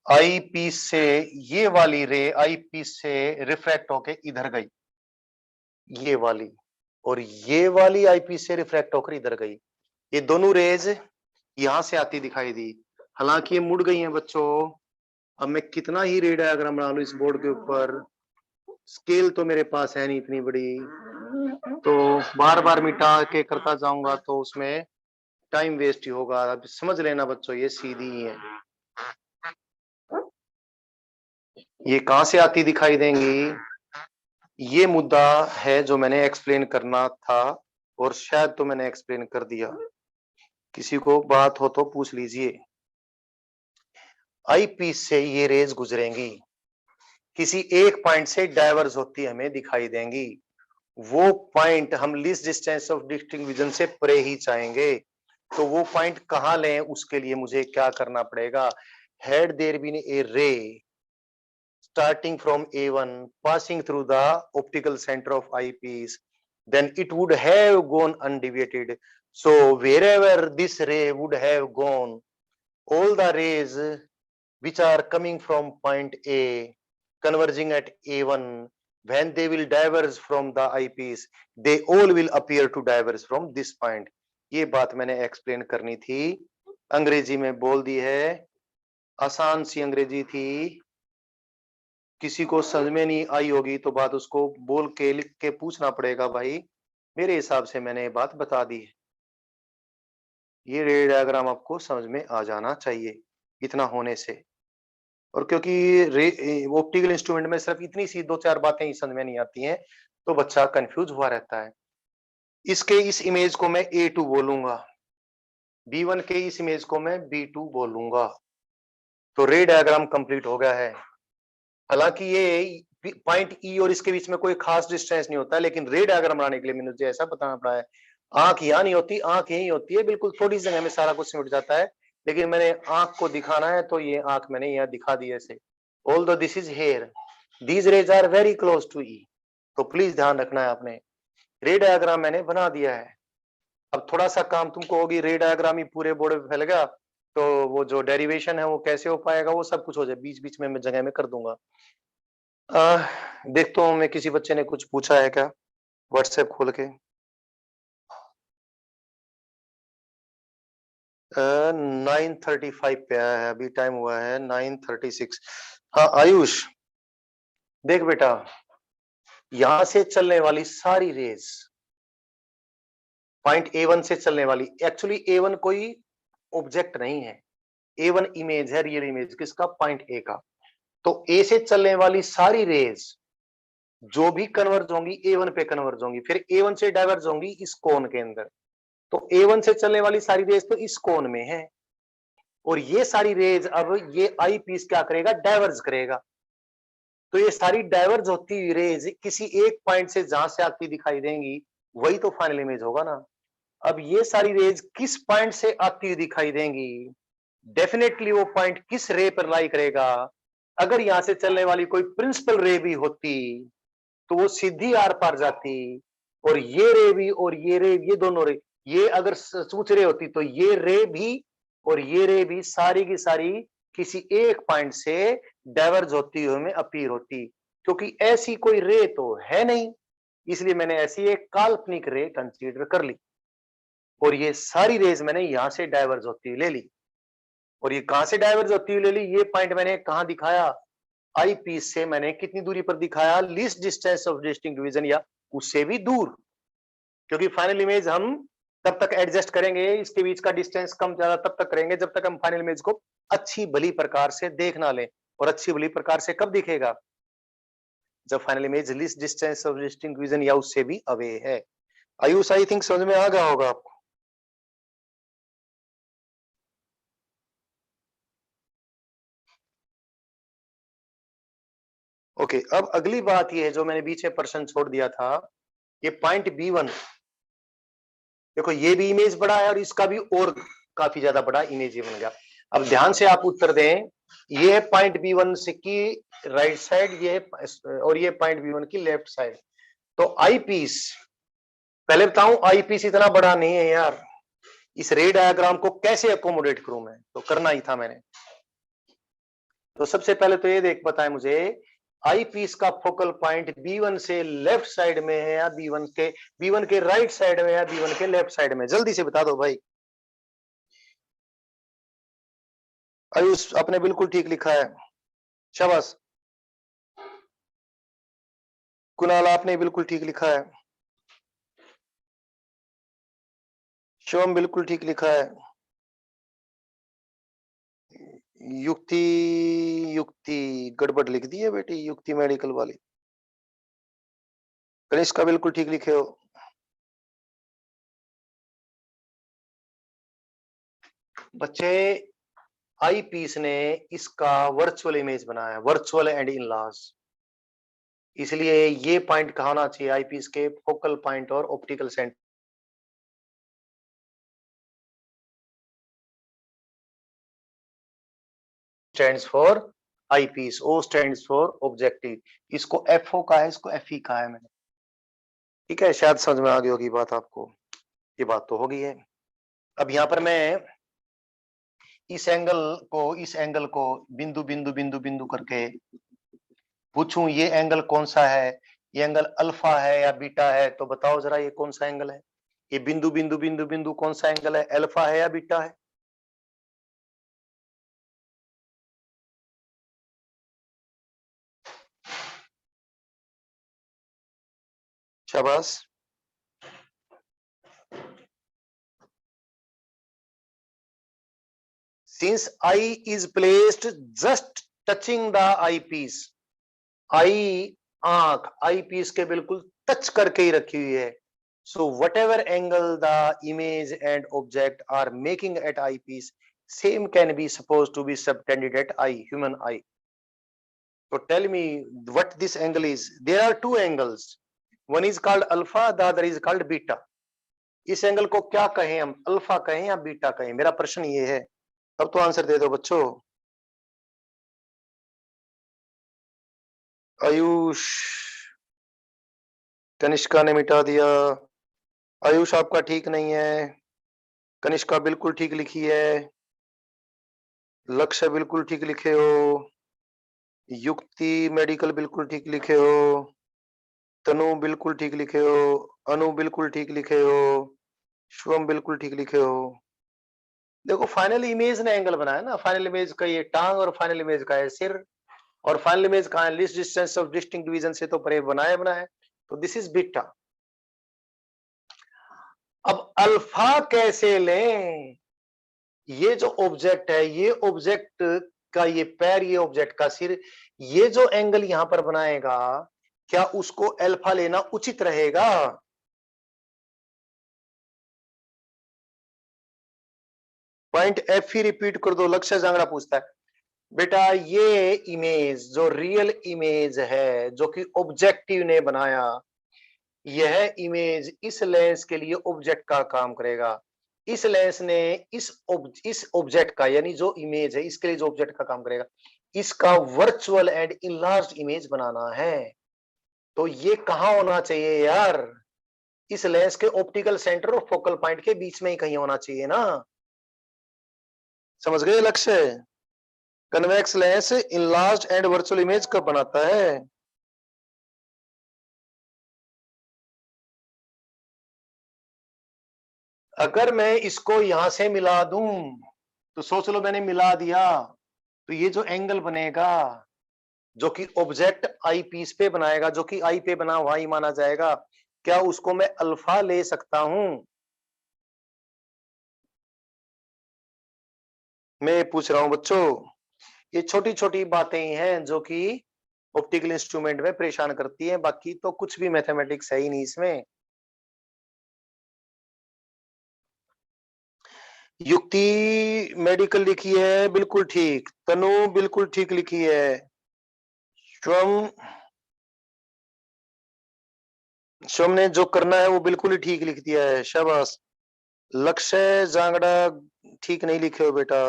आई पीस से, ये वाली रे आई पीस से रिफ्रैक्ट होके इधर गई, ये वाली, और ये वाली आई पीस से रिफ्रैक्ट होकर इधर गई। ये दोनों रेज यहां से आती दिखाई दी, हालांकि ये मुड़ गई हैं बच्चों। अब मैं कितना ही रे डायग्राम बना लूं इस बोर्ड के ऊपर, स्केल तो मेरे पास है नहीं इतनी बड़ी, तो बार बार मिटा के करता जाऊंगा तो उसमें टाइम वेस्ट ही होगा। अब समझ लेना बच्चों, ये सीधी ही है। ये कहां से आती दिखाई देंगी, ये मुद्दा है जो मैंने एक्सप्लेन करना था, और शायद तो मैंने एक्सप्लेन कर दिया। किसी को बात हो तो पूछ लीजिए। आई पीस से ये रेज गुजरेंगी, किसी एक पॉइंट से डाइवर्ज होती हमें दिखाई देंगी। वो पॉइंट हम least distance of distinct vision से परे ही चाहेंगे। तो वो पॉइंट कहां लें, उसके लिए मुझे क्या करना पड़ेगा, had there been a ray starting from A1 passing through the optical center of eyepiece, then it would have gone undeviated. So wherever this ray would have gone, all the rays which are coming from point A converging at A1, when they will diverge from the eyepiece, they all will appear to diverge from this point. ये बात मैंने एक्सप्लेन करनी थी, अंग्रेजी में बोल दी है, आसान सी अंग्रेजी थी, किसी को समझ में नहीं आई होगी तो बात उसको बोल के लिख के पूछना पड़ेगा। भाई मेरे हिसाब से मैंने ये बात बता दी है। ये रे डायग्राम आपको समझ में आ जाना चाहिए इतना होने से, और क्योंकि ऑप्टिकल इंस्ट्रूमेंट में सिर्फ इतनी सी दो चार बातें ही समझ में नहीं आती हैं तो बच्चा कंफ्यूज हुआ रहता है। इसके इस इमेज को मैं A2 बोलूंगा, B1 के इस इमेज को मैं B2 बोलूंगा, तो रे डायग्राम कंप्लीट हो गया है। हालांकि ये पॉइंट ई और इसके बीच में कोई खास डिस्टेंस नहीं होता, लेकिन रे डायग्राम बनाने के लिए मुझे ऐसा बताना पड़ा है। आंख यहाँ नहीं होती, आंख यही होती है, बिल्कुल थोड़ी जगह में सारा कुछ सिमट जाता है, लेकिन मैंने आंख को दिखाना है तो ये आंख मैंने यहाँ दिखा दी ऐसे। Although this is here, these rays are very close to E, तो प्लीज ध्यान रखना है आपने। रे डायग्राम मैंने बना दिया है। अब थोड़ा सा काम तुमको होगी, रे डायग्राम ही पूरे बोर्ड में फैल गया तो वो जो डेरिवेशन है वो कैसे हो पाएगा, वो सब कुछ हो जाए, बीच बीच में मैं जगह में कर दूंगा। देखता हूँ मैं, किसी बच्चे ने कुछ पूछा है क्या व्हाट्सएप खोल के। 9:35 पे आया है, अभी टाइम हुआ है 9:36। हाँ आयुष देख बेटा, यहां से चलने वाली सारी रेज पॉइंट A1 से चलने वाली, एक्चुअली A1 कोई ऑब्जेक्ट नहीं है, A1 इमेज है, रियल इमेज किसका, पॉइंट A का। तो A से चलने वाली सारी रेज जो भी कन्वर्ज होंगी A1 पे कन्वर्ज होंगी, फिर A1 से डाइवर्ज होंगी इस कोन के अंदर। तो A1 से चलने वाली सारी रेज तो इस कोन में है, और ये सारी रेज अब ये आई पीस क्या करेगा, डाइवर्ज करेगा। तो ये सारी डाइवर्ज होती हुई रेज किसी एक पॉइंट से जहां से आती दिखाई देंगी, वही तो फाइनल इमेज होगा ना। अब ये सारी रेज किस पॉइंट से आती हुई दिखाई देंगी, डेफिनेटली वो पॉइंट किस रे पर लाई करेगा। अगर यहां से चलने वाली कोई प्रिंसिपल रे भी होती तो वो सीधी आर पार जाती, और ये रे भी और ये रे, ये दोनों रे, ये अगर सूच रे होती तो ये रे भी और ये रे भी सारी की सारी किसी एक पॉइंट से डाइवर्ज होती हुई हमें अपीयर होती, क्योंकि ऐसी कोई रे तो है नहीं, इसलिए मैंने ऐसी एक काल्पनिक रे कंसीडर कर ली, और ये सारी रेज मैंने यहां से डाइवर्ज होती हुई ले ली। और ये कहां से डाइवर्ज होती हुई ले ली, ये पॉइंट मैंने कहां दिखाया, आई पीस से मैंने कितनी दूरी पर दिखाया, least distance of distinct division, या उससे भी दूर, क्योंकि फाइनल इमेज हम तब तक एडजस्ट करेंगे, इसके बीच का डिस्टेंस कम ज्यादा तब तक करेंगे जब तक हम फाइनल इमेज को अच्छी भली प्रकार से देख ना लें। और अच्छी भली प्रकार से कब दिखेगा, जब final image least distance of distinct division या उससे भी अवे है। आयुष, आई थिंक समझ में आ गया होगा आपको। ओके, अब अगली बात ये है जो मैंने बीच में प्रश्न छोड़ दिया था, ये पॉइंट B1, देखो ये भी इमेज बड़ा है और इसका भी और काफी ज्यादा बड़ा इमेज ये बन गया। अब ध्यान से आप उत्तर दें, ये है पॉइंट B1 से की राइट साइड, ये है और ये पॉइंट B1 की लेफ्ट साइड। तो आई पीस, पहले बताऊं आई पीस इतना बड़ा नहीं है यार, इस रे डायग्राम को कैसे अकोमोडेट करूं मैं, तो करना ही था मैंने। तो सबसे पहले तो ये देख बताएं मुझे, आई पीस का फोकल पॉइंट B1 से लेफ्ट साइड में है या B1 के राइट साइड में या B1 के लेफ्ट साइड में, जल्दी से बता दो भाई। आयुष आपने बिल्कुल ठीक लिखा है, शाबाश। कुणाल आपने बिल्कुल ठीक लिखा है, शिवम बिल्कुल ठीक लिखा है, युक्ति युक्ति गड़बड़ लिख दी है बेटी, युक्ति मेडिकल वाली। कनिष्का बिल्कुल ठीक लिखे हो। बच्चे आई पीस ने इसका वर्चुअल इमेज बनाया, वर्चुअल एंड इनलार्ज, इसलिए ये पॉइंट कहा होना चाहिए आई पीस के फोकल पॉइंट और optical centre stands for eyepiece, O stands for objective, इसको एफओ का है, इसको एफई का है मैंने, ठीक है, शायद समझ में आ गई होगी बात आपको, ये बात तो हो गई है। अब यहां पर मैं इस एंगल को बिंदु बिंदु बिंदु बिंदु करके पूछूं ये एंगल कौन सा है, ये एंगल अल्फा है या बीटा है, तो बताओ जरा ये कौन सा एंगल है, ये बिंदु बिंदु बिंदु बिंदु कौन सा एंगल है, अल्फा है या बीटा है? शाबाश। Since eye is placed just touching the eyepiece, आई आंख आई पीस के बिल्कुल टच करके ही रखी हुई है, so whatever angle the image and object are making at eyepiece same can be suppose to be subtended at eye, human eye. तो tell me what this angle is, there are two angles, one is called alpha, the other is called beta. इस एंगल को क्या कहें हम, अल्फा कहें या बीटा कहें, मेरा प्रश्न ये है, अब तो आंसर दे दो बच्चों। आयुष, कनिष्का ने मिटा दिया, आयुष आपका ठीक नहीं है, कनिष्का बिल्कुल ठीक लिखी है, लक्ष्य बिल्कुल ठीक लिखे हो, युक्ति मेडिकल बिल्कुल ठीक लिखे हो, तनु बिल्कुल ठीक लिखे हो, अनु बिल्कुल ठीक लिखे हो, शिवम बिल्कुल ठीक लिखे हो। देखो फाइनल इमेज ने एंगल बनाया ना, फाइनल इमेज का ये टांग और फाइनल इमेज का है सिर, और फाइनल इमेज का है least distance of distinct division से तो परे बनाया, तो दिस इज बीटा। अब अल्फा कैसे लें, ये जो ऑब्जेक्ट है, ये ऑब्जेक्ट का ये पैर, ये ऑब्जेक्ट का सिर, ये जो एंगल यहां पर बनाएगा, क्या उसको अल्फा लेना उचित रहेगा? पॉइंट एफ ही रिपीट कर दो, लक्ष्य जांगड़ा पूछता है बेटा, ये इमेज जो रियल इमेज है जो कि ऑब्जेक्टिव ने बनाया, यह इमेज इस लेंस के लिए ऑब्जेक्ट का काम करेगा, इस लेंस ने इस ऑब्जेक्ट का, यानी जो इमेज है इसके लिए जो ऑब्जेक्ट का काम करेगा, इसका वर्चुअल एंड इनलार्ज इमेज बनाना है। तो ये कहां होना चाहिए यार, इस लेंस के ऑप्टिकल सेंटर और फोकल पॉइंट के बीच में ही कहीं होना चाहिए ना, समझ गए लक्ष्य? Convex lens enlarge and virtual image कब बनाता है? अगर मैं इसको यहां से मिला दूं, तो सोच लो मैंने मिला दिया, तो ये जो एंगल बनेगा जो कि ऑब्जेक्ट आई पीस पे बनाएगा, जो कि आई पे बना हुआ ही माना जाएगा, क्या उसको मैं अल्फा ले सकता हूं? मैं पूछ रहा हूं बच्चों, ये छोटी छोटी बातें ही हैं जो कि ऑप्टिकल इंस्ट्रूमेंट में परेशान करती है, बाकी तो कुछ भी मैथमेटिक्स है ही नहीं इसमें। युक्ति मेडिकल लिखी है, बिल्कुल ठीक। तनु बिल्कुल ठीक लिखी है। स्वम स्वम ने जो करना है वो बिल्कुल ही ठीक लिख दिया है, शाबाश। लक्ष्य जांगड़ा ठीक नहीं लिखे हो बेटा।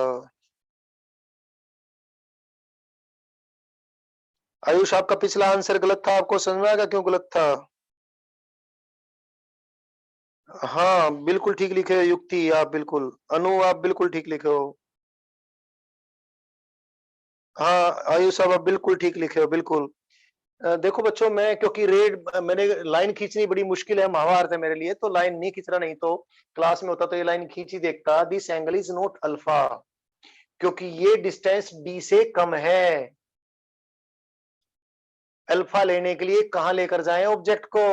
आयुष आपका पिछला आंसर गलत था, आपको समझ में आएगा क्यों गलत था? हाँ बिल्कुल ठीक लिखे हो युक्ति, आप बिल्कुल। अनु आप बिल्कुल ठीक लिखे हो। हाँ आयुष साहब आप बिल्कुल ठीक लिखे हो, बिल्कुल। देखो बच्चों, मैं क्योंकि रेड मैंने लाइन खींचनी बड़ी मुश्किल है, महाभारत है मेरे लिए, तो लाइन नहीं खींच रहा, नहीं तो क्लास में होता तो ये लाइन खींची देखता। This angle is not alpha, क्योंकि ये डिस्टेंस डी से कम है। अल्फा लेने के लिए कहां लेकर जाएं ऑब्जेक्ट को?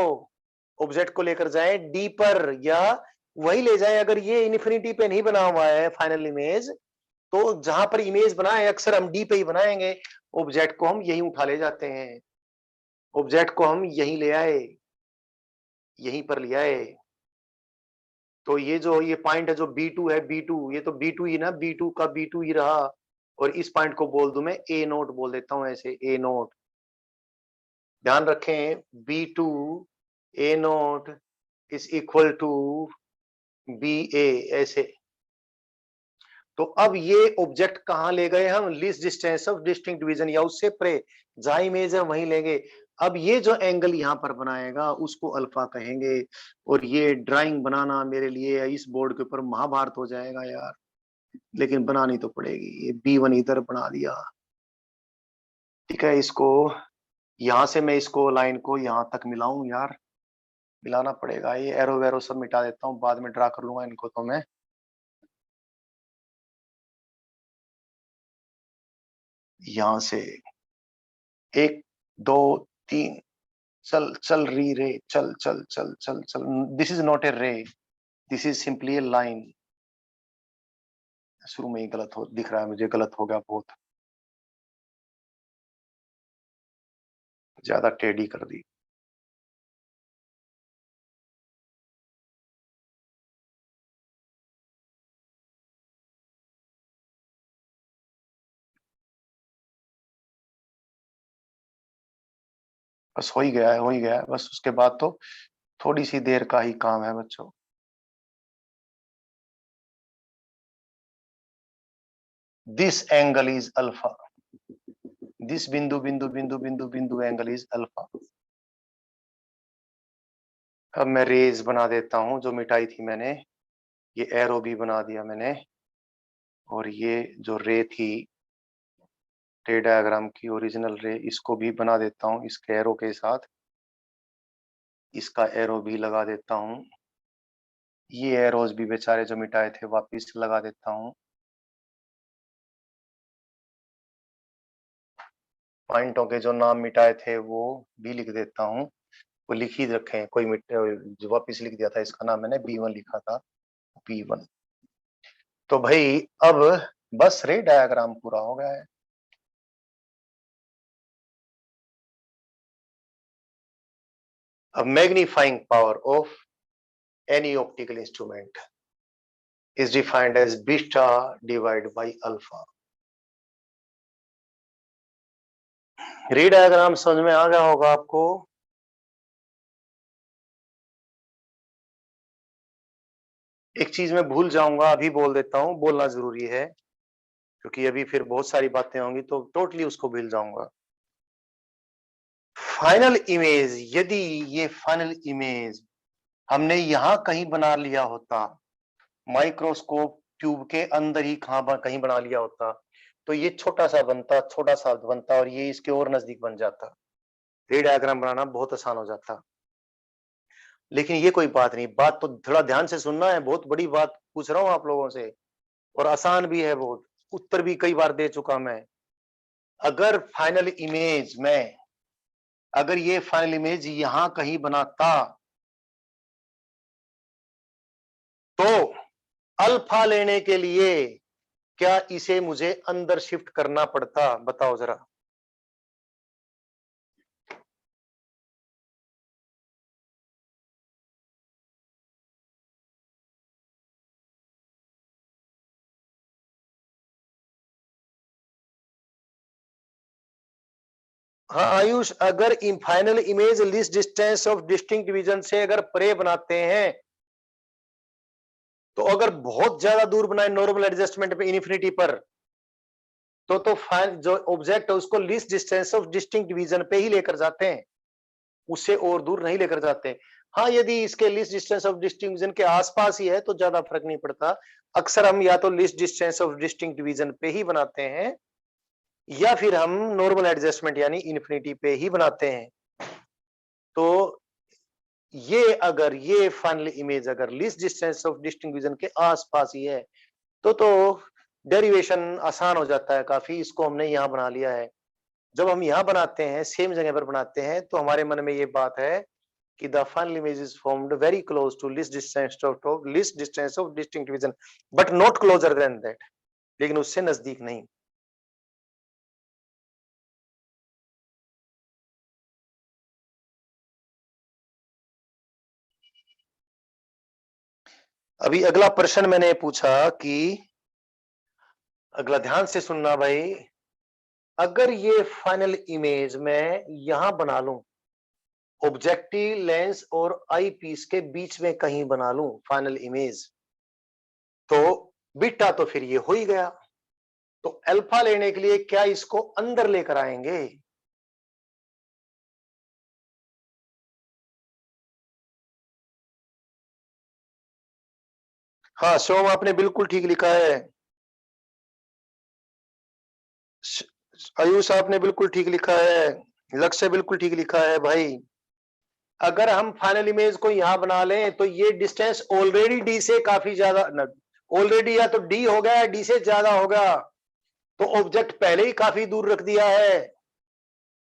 ऑब्जेक्ट को लेकर जाएं डी पर, या वही ले जाएं। अगर ये इन्फिनिटी पे नहीं बना हुआ है फाइनल इमेज, तो जहां पर इमेज बनाए अक्सर हम डी पे ही बनाएंगे। ऑब्जेक्ट को हम यहीं उठा ले जाते हैं, ऑब्जेक्ट को हम यहीं ले आए, यहीं पर ले आए। तो ये जो ये पॉइंट है जो B2 है, B2, ये तो B2 ही ना, B2 का B2 ही रहा। और इस पॉइंट को बोल दूं मैं A नोट, बोल देता हूं ऐसे, A नोट। ध्यान रखें, B2 A naught is equal to BA, ऐसे। तो अब ये ऑब्जेक्ट कहां ले गए हम? Least distance of distinct division, या उससे परे जहां इमेज है वहीं लेंगे। अब ये जो एंगल यहां पर बनाएगा उसको अल्फा कहेंगे। और ये ड्राइंग बनाना मेरे लिए इस बोर्ड के ऊपर महाभारत हो जाएगा यार, लेकिन बनानी तो पड़ेगी। ये B1 इधर बना दिया, ठीक है। इसको यहां से मैं इसको लाइन को यहां तक मिलाऊं यार, मिलाना पड़ेगा। ये एरो वेरो सब मिटा देता हूँ, बाद में ड्रा कर लूंगा इनको तो मैं। यहां से 1 2 3, चल चल री रे, चल चल चल चल चल। दिस इज नॉट ए रे, this is simply A line. शुरू में ही गलत हो दिख रहा है मुझे, गलत हो गया बहुत, ज्यादा टेढ़ी कर दी। बस हो ही गया है, हो ही गया है, बस उसके बाद तो थोड़ी सी देर का ही काम है बच्चों। This angle is alpha, this बिंदु बिंदु बिंदु बिंदु बिंदु एंगल इज अल्फा। अब मैं रेज बना देता हूं जो मिटाई थी मैंने, ये एरो भी बना दिया मैंने। और ये जो रे थी रे डायग्राम की, ओरिजिनल रे, इसको भी बना देता हूं इसके एरो के साथ। इसका एरो भी लगा देता हूं। ये एरोज भी बेचारे जो मिटाए थे वापिस लगा देता हूं। पॉइंटों के जो नाम मिटाए थे वो भी लिख देता हूं। वो लिख ही रखे हैं, कोई जो वापिस लिख दिया था, इसका नाम मैंने B1 लिखा था, B1। तो भाई अब बस रे डायग्राम पूरा हो गया है। A magnifying power of any optical instrument is defined as beta divided by alpha. रे डायग्राम समझ में आ गया होगा आपको? एक चीज मैं भूल जाऊंगा, अभी बोल देता हूं, बोलना जरूरी है, क्योंकि अभी फिर बहुत सारी बातें होंगी तो टोटली उसको भूल जाऊंगा। फाइनल इमेज, यदि ये फाइनल इमेज हमने यहां कहीं बना लिया होता, माइक्रोस्कोप ट्यूब के अंदर ही कहीं बना लिया होता, तो ये छोटा सा बनता, छोटा सा बनता, और ये इसके और नजदीक बन जाता। रे डायग्राम बनाना बहुत आसान हो जाता। लेकिन ये कोई बात नहीं, बात तो थोड़ा ध्यान से सुनना है, बहुत बड़ी बात पूछ रहा हूँ आप लोगों से, और आसान भी है बहुत, उत्तर भी कई बार दे चुका मैं। अगर फाइनल इमेज में, अगर ये फाइनल इमेज यहां कहीं बनाता तो अल्फा लेने के लिए क्या इसे मुझे अंदर शिफ्ट करना पड़ता? बताओ जरा। हाँ आयुष, अगर final image least distance of distinct division से अगर परे बनाते हैं, तो अगर बहुत ज्यादा दूर बनाए नॉर्मल एडजस्टमेंट पे इन्फिनिटी पर, तो फाइन जो ऑब्जेक्ट है उसको least distance of distinct division पे ही लेकर जाते हैं, उससे और दूर नहीं लेकर जाते। हाँ, यदि इसके least distance of distinct division के आसपास ही है तो ज्यादा फर्क नहीं पड़ता। अक्सर हम या तो least distance of distinct division पे ही बनाते हैं, या फिर हम नॉर्मल एडजस्टमेंट यानी इन्फिनिटी पे ही बनाते हैं। तो ये अगर ये फाइनल इमेज अगर least distance of distinct division के आसपास ही है, तो डेरिवेशन आसान हो जाता है काफी। इसको हमने यहाँ बना लिया है। जब हम यहाँ बनाते हैं, सेम जगह पर बनाते हैं, तो हमारे मन में ये बात है कि the final image is formed very close to least distance of distinct division, but not closer than that, लेकिन उससे नजदीक नहीं। अभी अगला प्रश्न मैंने पूछा कि, अगला ध्यान से सुनना भाई, अगर ये फाइनल इमेज मैं यहां बना लूं, ऑब्जेक्टिव लेंस और आई पीस के बीच में कहीं बना लूं फाइनल इमेज, तो बीटा तो फिर ये हो ही गया। तो अल्फा लेने के लिए क्या इसको अंदर लेकर आएंगे? हाँ सोम, आपने बिल्कुल ठीक लिखा है। आयुष, आपने बिल्कुल ठीक लिखा है। लक्ष्य बिल्कुल ठीक लिखा है भाई। अगर हम फाइनल इमेज को यहां बना लें तो ये डिस्टेंस ऑलरेडी डी से काफी ज्यादा, ऑलरेडी या तो डी हो गया या डी से ज्यादा होगा। तो ऑब्जेक्ट पहले ही काफी दूर रख दिया है,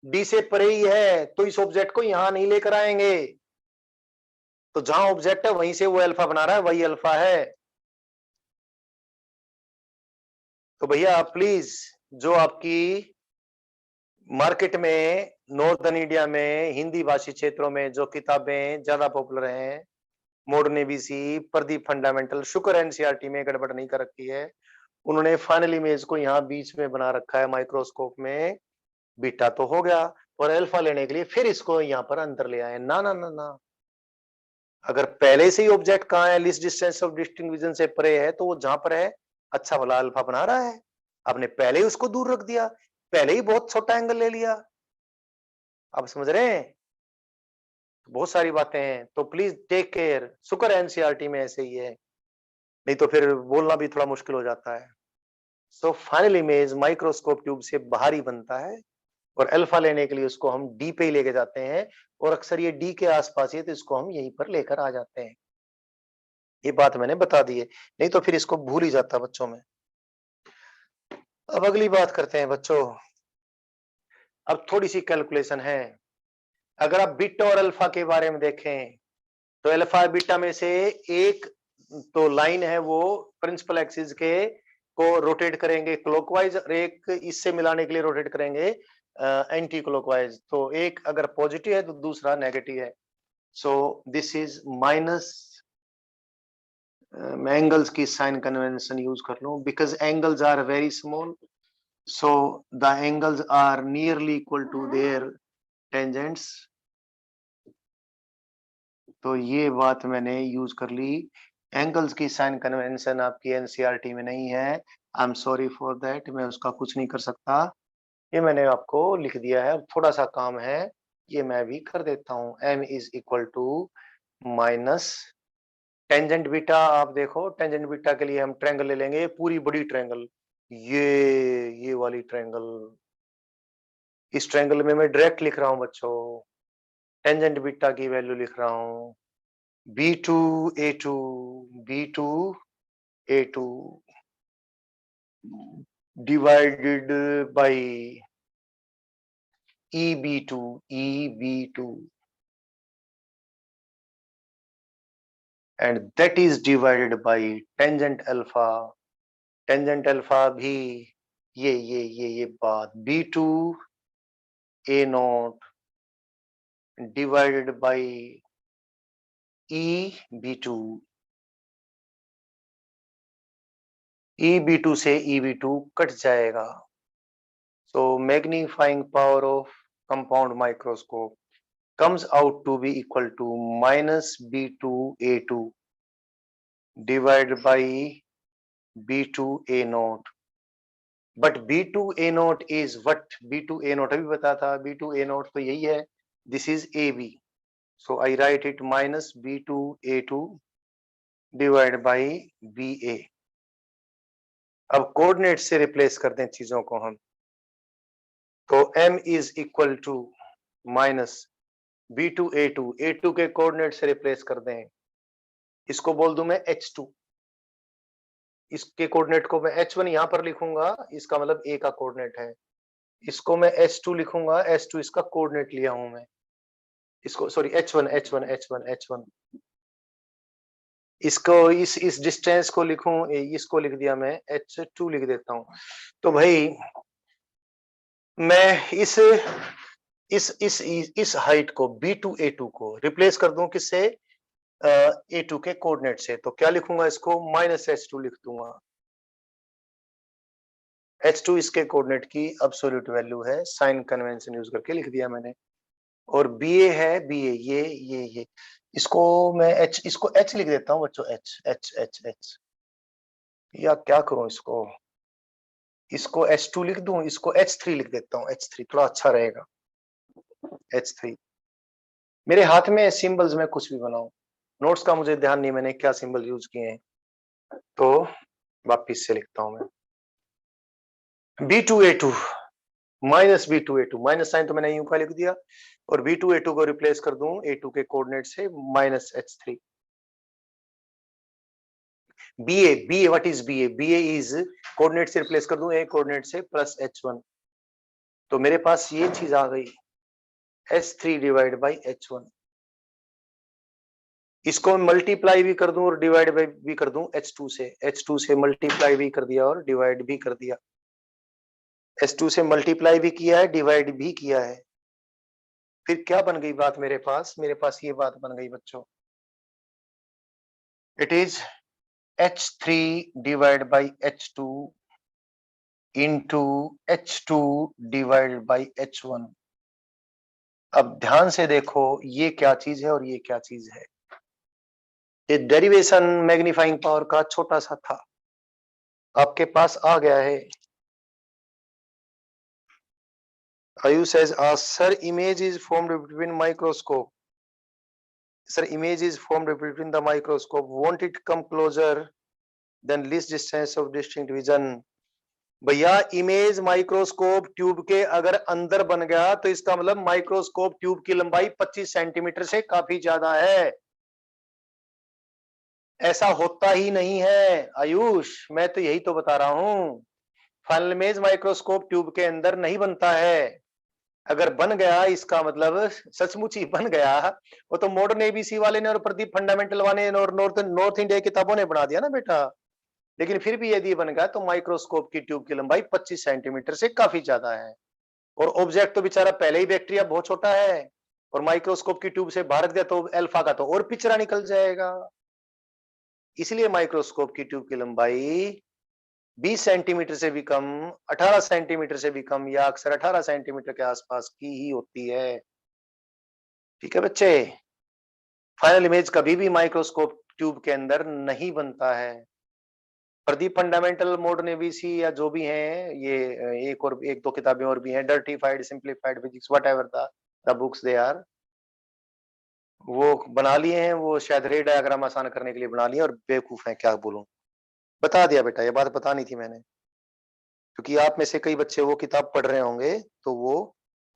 डी से परे ही है, तो इस ऑब्जेक्ट को यहां नहीं लेकर आएंगे। तो जहां ऑब्जेक्ट है वहीं से वो अल्फा बना रहा है, वही अल्फा है। तो भैया आप प्लीज, जो आपकी मार्केट में नॉर्दर्न इंडिया में हिंदी भाषी क्षेत्रों में जो किताबें ज्यादा पॉपुलर हैं, मॉडर्न एबीसी, प्रदीप फंडामेंटल, शुक्र एनसीईआरटी में गड़बड़ नहीं कर रखी है, उन्होंने फाइनल इमेज को यहाँ बीच में बना रखा है माइक्रोस्कोप में। बीटा तो हो गया, और अल्फा लेने के लिए फिर इसको यहाँ पर अंदर ले आए। ना ना ना ना, अगर पहले से ही ऑब्जेक्ट कहाँ है, least distance of distinct vision से परे है, तो वो जहां पर है अच्छा वाला अल्फा बना रहा है। आपने पहले ही उसको दूर रख दिया, पहले ही बहुत छोटा एंगल ले लिया। आप समझ रहे हैं? बहुत सारी बातें हैं, तो प्लीज टेक केयर। शुक्र एनसीईआरटी में ऐसे ही है, नहीं तो फिर बोलना भी थोड़ा मुश्किल हो जाता है। So final image microscope tube से बाहर ही बनता है, और अल्फा लेने के लिए उसको हम डी पे ही लेके जाते हैं, और अक्सर ये डी के आसपास ही है, तो इसको हम यहीं पर लेकर आ जाते हैं। ये बात मैंने बता दी है, नहीं तो फिर इसको भूल ही जाता बच्चों में। अब अगली बात करते हैं बच्चों। अब थोड़ी सी कैलकुलेशन है। अगर आप बीटा और अल्फा के बारे में देखें, तो अल्फा बीटा में से एक तो लाइन है वो प्रिंसिपल एक्सिस के को रोटेट करेंगे क्लॉकवाइज, और एक इससे मिलाने के लिए रोटेट करेंगे एंटी क्लॉकवाइज। तो एक अगर पॉजिटिव है तो दूसरा नेगेटिव है। सो दिस इज माइनस, मैं एंगल्स की साइन कन्वेंशन यूज कर लूं, because angles are very small, so the angles are nearly equal to their tangents। तो ये बात मैंने यूज कर ली। एंगल्स की साइन कन्वेंशन आपकी एनसीईआरटी में नहीं है, आई एम सॉरी फॉर दैट, मैं उसका कुछ नहीं कर सकता। ये मैंने आपको लिख दिया है, थोड़ा सा काम है, ये मैं भी कर देता हूँ। m is equal to minus tangent beta. आप देखो टेंजेंट बीटा के लिए हम ट्रायंगल ले लेंगे, पूरी बड़ी ट्रायंगल, ये वाली ट्रायंगल। इस ट्रायंगल में मैं डायरेक्ट लिख रहा हूं बच्चों, टेंजेंट बीटा की वैल्यू लिख रहा हूं, B2 A2, B2 A2 divided by EB2 and that is divided by tangent alpha भी ये बात B2 A0 divided by EB2 EB2 से EB2 कट जाएगा. So magnifying power of compound microscope comes out to be equal to minus B2A2 divided by B2A0. But B2A0 is what? B2A0 अभी बता था. B2A0 तो यही है. This is AB. So I write it minus B2A2 divided by BA. अब कोऑर्डिनेट से रिप्लेस कर दें चीजों को हम. तो M is equal to minus B2A2. A2 के कोऑर्डिनेट से रिप्लेस कर दें. इसको बोल दूं मैं H2. इसके कोऑर्डिनेट को मैं H1 यहां पर लिखूंगा. इसका मतलब A का कोऑर्डिनेट है. इसको मैं H2 लिखूंगा. H2 इसका कोऑर्डिनेट लिया हूं मैं. इसको सॉरी H1. इसको इस डिस्टेंस को लिखूं. इसको लिख दिया मैं H2 लिख देता हूं. तो भाई मैं इस हाइट को B2A2 को रिप्लेस कर दूं किससे? A2 के कोऑर्डिनेट से. तो क्या लिखूंगा इसको? माइनस H2 लिख दूंगा. H2 इसके कोऑर्डिनेट की एब्सोल्यूट वैल्यू है. साइन कन्वेंशन यूज करके लिख दिया मैंने. और BA है BA ये इसको मैं इसको H लिख देता हूं बच्चों. H या क्या करूं इसको H2 लिख दूं. इसको H3 लिख देता हूं. H3 थोड़ा अच्छा रहेगा. H3 मेरे हाथ में सिंबल्स में कुछ भी बनाऊं. नोट्स का मुझे ध्यान नहीं मैंने क्या सिंबल यूज किए हैं. तो वापिस से लिखता हूं मैं. B2A2 minus B2A2. Minus sign तो मैंने यूं का लिख दिया. और B2A2 को रिप्लेस कर दूं A2 के कोऑर्डिनेट से minus H3. BA what is BA? BA is coordinate से रिप्लेस कर दूं A कोऑर्डिनेट से प्लस H1. तो मेरे पास ये चीज आ गई H3 डिवाइड बाई H1. इसको मल्टीप्लाई भी कर दूं और डिवाइड भी कर दूं H2 से मल्टीप्लाई भी कर दिया और डिवाइड भी कर दिया. H2 से मल्टीप्लाई भी किया है डिवाइड भी किया है. फिर क्या बन गई बात मेरे पास ये बात बन गई बच्चों. It is H3 divide by H2 into H2 divide by H1. अब ध्यान से देखो ये क्या चीज है और ये क्या चीज है. ये डेरिवेशन मैग्नीफाइंग पावर का छोटा सा था. आपके पास आ गया है. Ayush says, sir, image is formed between microscope. Sir, image is formed between the microscope. Won't it come closer than least distance of distinct vision? भैया इमेज माइक्रोस्कोप ट्यूब के अगर अंदर बन गया तो इसका मतलब माइक्रोस्कोप ट्यूब की लंबाई 25 सेंटीमीटर से काफी ज्यादा है. ऐसा होता ही नहीं है आयुष. मैं तो यही तो बता रहा हूं. फाइनल इमेज माइक्रोस्कोप ट्यूब के अंदर नहीं बनता है. अगर बन गया इसका मतलब सचमुच ही बन गया. वो तो मॉडर्न एबीसी वाले ने और प्रदीप फंडामेंटल वाले ने और नॉर्थ इंडिया किताबों ने बना दिया ना बेटा. लेकिन फिर भी यदि बन गया तो माइक्रोस्कोप की ट्यूब की लंबाई 25 सेंटीमीटर से काफी ज्यादा है. और ऑब्जेक्ट तो बेचारा पहले ही बैक्टीरिया बहुत छोटा है. और माइक्रोस्कोप की ट्यूब से बाहर दिया तो अल्फा का तो और पिचरा निकल जाएगा. इसलिए माइक्रोस्कोप की ट्यूब की लंबाई 20 सेंटीमीटर से भी कम, 18 सेंटीमीटर से भी कम या अक्सर 18 सेंटीमीटर के आसपास की ही होती है. ठीक है बच्चे. फाइनल इमेज कभी भी माइक्रोस्कोप ट्यूब के अंदर नहीं बनता है. प्रदीप फंडामेंटल मॉडर्न एबीसी या जो भी हैं ये एक दो किताबें और भी हैं. डर्टीफाइड simplified physics whatever the books they are. वो बना लिए हैं. वो शायद रे डायग्राम आसान करने के लिए बना लिए और बेवकूफ है क्या बोलूं. बता दिया बेटा. ये बात बतानी थी मैंने क्योंकि आप में से कई बच्चे वो किताब पढ़ रहे होंगे तो वो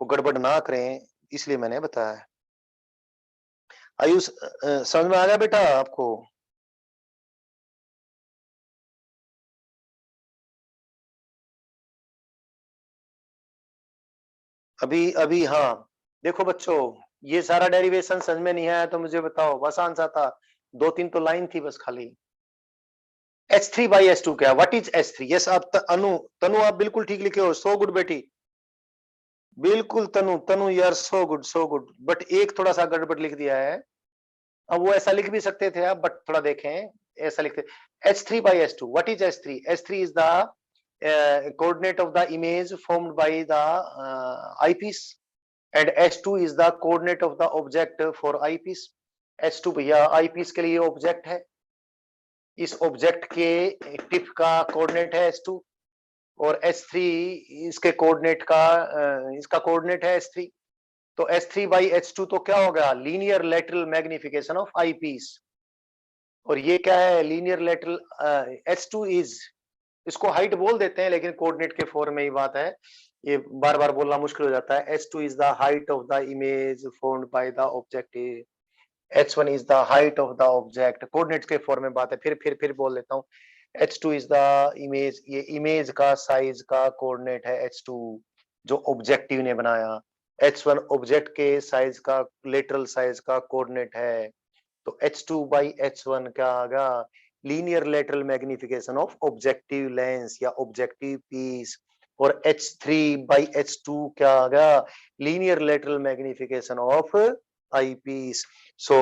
गड़बड़ ना करें इसलिए मैंने बताया. आयुष समझ में आ गया बेटा आपको? अभी अभी हाँ, देखो बच्चों, ये सारा डेरिवेशन समझ में नहीं आया तो मुझे बताओ, बस आंसर था, 2-3 तो लाइन थी बस खाली। H3/S2 क्या, व्हाट इज H3? यस, आप अनु, तनु आप बिल्कुल ठीक लिखे हो, सो गुड बेटी, बिल्कुल तनु, तनु यार so good, so good, but एक थोड़ा सा गड़बड़ लिख दिया है। अब वो ऐसा लिख भी सकते थे आप, बट थोड़ा देखें, ऐसा लिखते, H3/S2, what is H3? H3 is the coordinate of the image formed by the eyepiece, and H2 is the coordinate of the object for eyepiece. H2 भैया eyepiece के लिए ऑब्जेक्ट है, इस ऑब्जेक्ट के टिप का कोऑर्डिनेट है H2, और H3 इसके कोऑर्डिनेट का इसका कोऑर्डिनेट है H3। तो H3/H2 तो क्या होगा, linear lateral magnification of eyepiece, और ये क्या है, लीनियर लेटरल H2 इज, इसको हाइट बोल देते हैं लेकिन कोऑर्डिनेट के फॉर्म में ही बात है, ये बार बार बोलना मुश्किल हो जाता है। H2 is the height of the image formed by the objective, H1 is the height of the object, coordinates के फॉर्म में बात है, फिर बोल देता हूँ। H2 is the image, ये इमेज का साइज का कोऑर्डिनेट है H2 जो ऑब्जेक्टिव ने बनाया। H1 ऑब्जेक्ट के साइज का लेटरल साइज का कोऑर्डिनेट है, तो H2/H1 क्या आगा, linear lateral magnification of objective lens या ऑब्जेक्टिव पीस, और H3/H2 क्या आगा, linear lateral magnification of eyepiece. So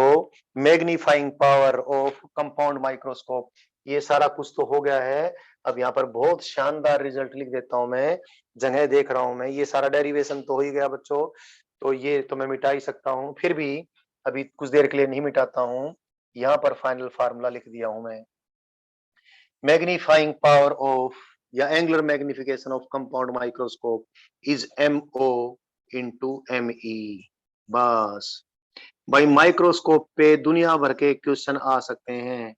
magnifying power of compound microscope, ये सारा कुछ तो हो गया है। अब यहाँ पर बहुत शानदार रिजल्ट लिख देता हूं मैं, जगह देख रहा हूं मैं, ये सारा डेरिवेशन तो हो ही गया बच्चों, तो ये तो मैं मिटा ही सकता हूं, फिर भी अभी कुछ देर के लिए नहीं मिटाता हूं, यहाँ पर फाइनल फार्मूला लिख दिया हूं मैं, मैग्नीफाइंग पावर ऑफ या angular magnification of compound microscope is MO into ME। बस भाई, माइक्रोस्कोप पे दुनिया भर के क्वेश्चन आ सकते हैं।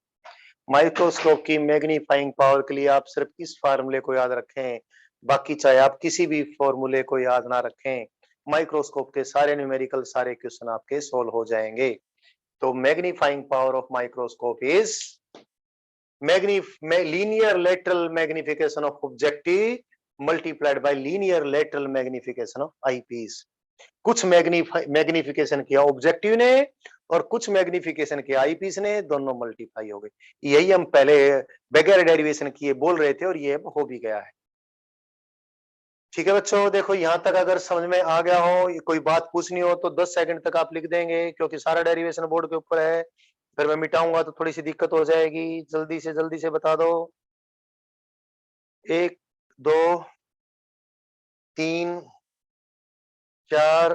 माइक्रोस्कोप की मैग्नीफाइंग पावर के लिए आप सिर्फ इस फार्मूले को याद रखें, बाकी चाहे आप किसी भी फॉर्मूले को याद ना रखें, माइक्रोस्कोप के सारे न्यूमेरिकल सारे क्वेश्चन आपके सोल्व हो जाएंगे। तो magnifying power of microscope is linear lateral magnification of objective multiplied by linear lateral magnification of eyepiece. कुछ मैग्निफिकेशन किया ऑब्जेक्टिव ने और कुछ मैग्निफिकेशन किया आईपीस ने, दोनों मल्टीप्लाई हो गए। यही हम पहले बगैर डेरिवेशन किए बोल रहे थे और ये हो भी गया है। ठीक है बच्चों, देखो यहां तक अगर समझ में आ गया हो, कोई बात पूछनी हो तो 10 सेकंड तक आप लिख देंगे, क्योंकि सारा डेरिवेशन बोर्ड के ऊपर है, फिर मैं मिटाऊंगा तो थोड़ी सी दिक्कत हो जाएगी। जल्दी से बता दो। 1 2 3 4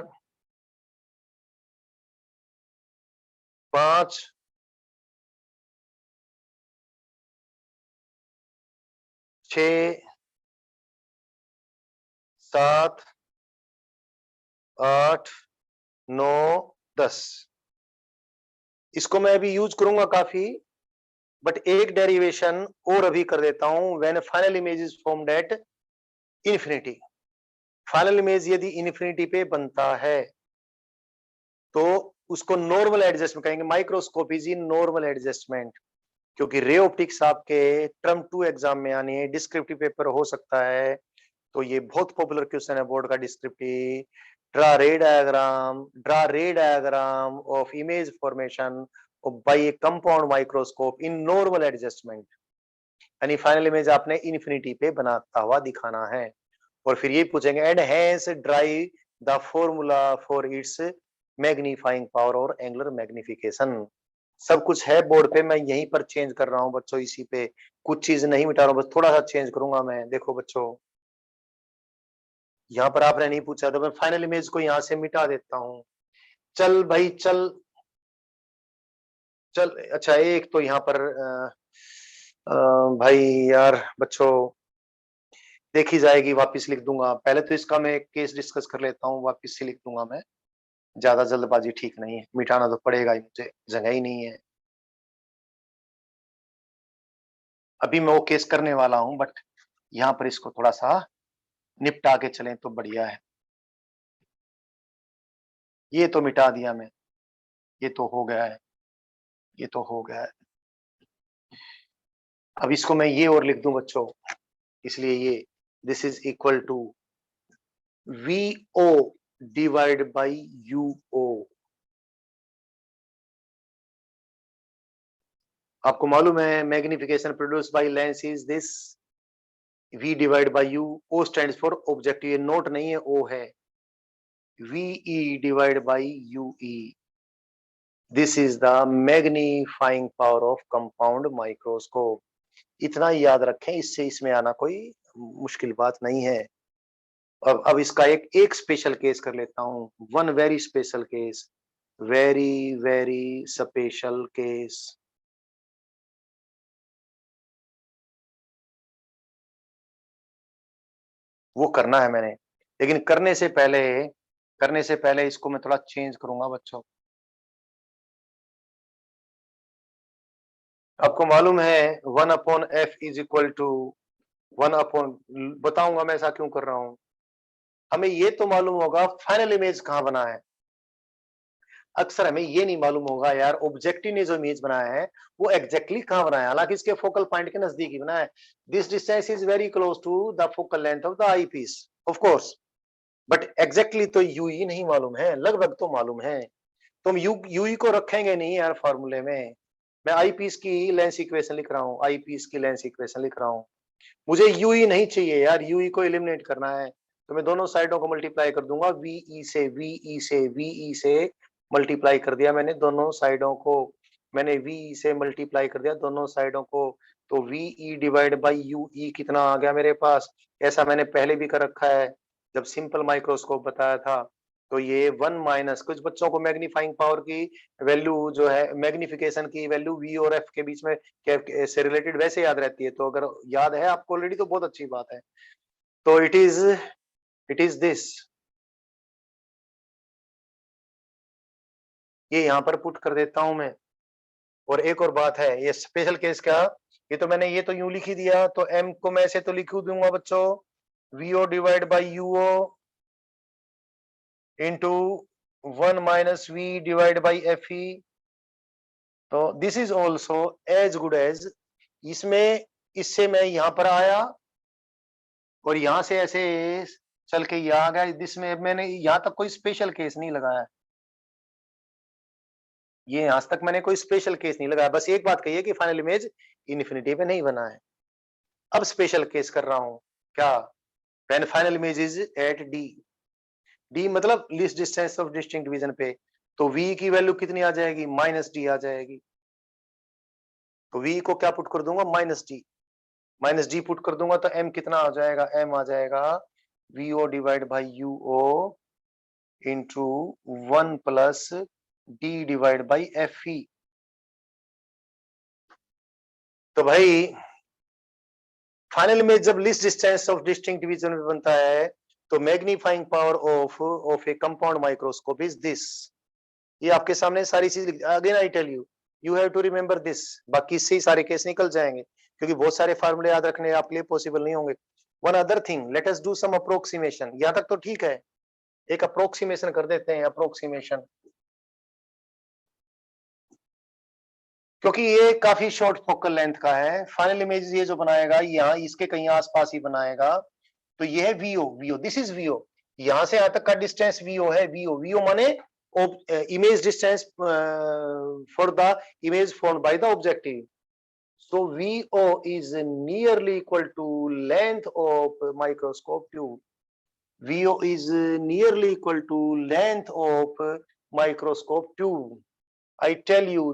5 6 7 8 9 10। इसको मैं अभी यूज करूंगा काफी, बट एक डेरिवेशन और अभी कर देता हूं। When final image is formed at infinity, final image यदि इन्फिनिटी पे बनता है तो उसको नॉर्मल एडजस्टमेंट कहेंगे। Microscope is in normal adjustment, क्योंकि रे ऑप्टिक्स आपके टर्म 2 एग्जाम में आनी है, डिस्क्रिप्टिव पेपर हो सकता है, तो ये बहुत पॉपुलर क्वेश्चन है बोर्ड का descriptive. Draw ray diagram of image formation by a compound microscope in normal adjustment, यानी फाइनल इमेज आपने इन्फिनिटी पे बनाता हुआ दिखाना है। और फिर ये पूछेंगे and hence derive the formula for its magnifying power और एंगुलर मैग्निफिकेशन। सब कुछ है बोर्ड पे, मैं यहीं पर चेंज कर रहा हूं बच्चों, इसी पे कुछ चीज नहीं मिटा रहा हूं, बस थोड़ा सा चेंज करूंगा मैं। देखो बच्चों, यहाँ पर आपने नहीं पूछा तो मैं फाइनल इमेज को यहाँ से मिटा देता हूँ। चल भाई चल चल, अच्छा एक तो यहाँ पर भाई यार बच्चों देखी जाएगी, वापस लिख दूंगा। पहले तो इसका मैं केस डिस्कस कर लेता हूँ, वापस से लिख दूंगा मैं, ज्यादा जल्दबाजी ठीक नहीं है, मिटाना तो पड़ेगा ही, मुझे जगह ही नहीं है। अभी मैं वो केस करने वाला हूँ, बट यहाँ पर इसको थोड़ा सा निपटा के चलें तो बढ़िया है। ये तो मिटा दिया मैं, ये तो हो गया है, ये तो हो गया है। अब इसको मैं ये और लिख दूं बच्चों, इसलिए ये this is equal to VO divide by UO। आपको मालूम है magnification produce by lens is this V divide by U। O stands for objective, ये नोट नहीं है, O है। VE divide by UE, this is the magnifying power of compound microscope. इतना याद रखें, इससे इसमें आना कोई मुश्किल बात नहीं है। अब इसका एक स्पेशल केस कर लेता हूं, one very special case, very very special case. वो करना है मैंने, लेकिन करने से पहले इसको मैं थोड़ा चेंज करूंगा बच्चों। आपको मालूम है 1/f इज इक्वल टू 1/, बताऊंगा मैं ऐसा क्यों कर रहा हूं। हमें ये तो मालूम होगा फाइनल इमेज कहां बना है, अक्सर हमें ये नहीं मालूम होगा यार ऑब्जेक्टिव ने जो इमेज बनाया है वो एग्जैक्टली कहां बनाया है। हालांकि इसके फोकल पॉइंट के नजदीक ही बनाया है। This distance is very close to the focal length of the eyepiece, of course, but exactly तो यू ही नहीं मालूम है, लगभग तो मालूम है। तो हम यू को रखेंगे नहीं यार फॉर्मूले में। मैं आई पीस की लेंस इक्वेशन लिख रहा हूँ, आई पीस की लेंस इक्वेशन लिख रहा हूँ। मुझे यूई नहीं चाहिए यार, यूई को एलिमिनेट करना है, तो मैं दोनों साइडों को मल्टीप्लाई कर दूंगा, वीई से मल्टीप्लाई कर दिया मैंने दोनों साइडों को, मैंने वी से मल्टीप्लाई कर दिया दोनों साइडों को, तो वीई डिवाइड बाई यूई कितना आ गया मेरे पास। ऐसा मैंने पहले भी कर रखा है जब सिंपल माइक्रोस्कोप बताया था। तो ये 1 माइनस, कुछ बच्चों को मैग्नीफाइंग पावर की वैल्यू जो है, मैग्निफिकेशन की वैल्यू वी और एफ के बीच में से रिलेटेड वैसे याद रहती है, तो अगर याद है आपको ऑलरेडी तो बहुत अच्छी बात है। तो इट इज दिस, ये यहां पर पुट कर देता हूं मैं। और एक और बात है, ये स्पेशल केस क्या, ये तो मैंने ये तो यूं लिख ही दिया, तो एम को मैं ऐसे तो लिख दूंगा बच्चों, v o divide by यूओ into 1 minus v divide by F E. तो this is also as good as, इसमें इससे मैं यहां पर आया और यहां से ऐसे चल के ये आ गया, जिसमें मैंने यहां तक कोई स्पेशल केस नहीं लगाया, ये आज तक मैंने कोई स्पेशल केस नहीं लगाया, बस एक बात कही है कि फाइनल इमेज इन्फिनिटी पे नहीं बना है। अब स्पेशल केस कर रहा हूं, क्या, when final image is at D, D मतलब least distance of distinct division पे, तो वी की वैल्यू कितनी आ जाएगी, माइनस डी आ जाएगी। तो वी को क्या पुट कर दूंगा, माइनस डी पुट कर दूंगा, तो एम कितना आ जाएगा, एम आ जाएगा VO divide by यूओ into 1 plus D divide by F E. तो भाई फाइनल में जब least distance of distinct division में बनता है, तो magnifying power of a compound microscope is this. ये आपके सामने सारी चीज, again I tell you, you have to remember this. बाकी इससे ही सारे केस निकल जाएंगे, क्योंकि बहुत सारे फार्मूले याद रखने आपके लिए पॉसिबल नहीं होंगे। One other thing, let us do some approximation, यहां तक तो ठीक है, एक अप्रोक्सीमेशन कर देते हैं, अप्रोक्सीमेशन, क्योंकि ये काफी शॉर्ट फोकल लेंथ का है। फाइनल इमेज ये जो बनाएगा यहाँ इसके कहीं आसपास ही बनाएगा, तो ये है वीओ, दिस इज वीओ, यहां से यहां तक का डिस्टेंस वीओ है, वीओ माने image distance for the image formed by the objective. So VO is nearly equal to length of microscope tube. VO is nearly equal to length of microscope tube. I tell you,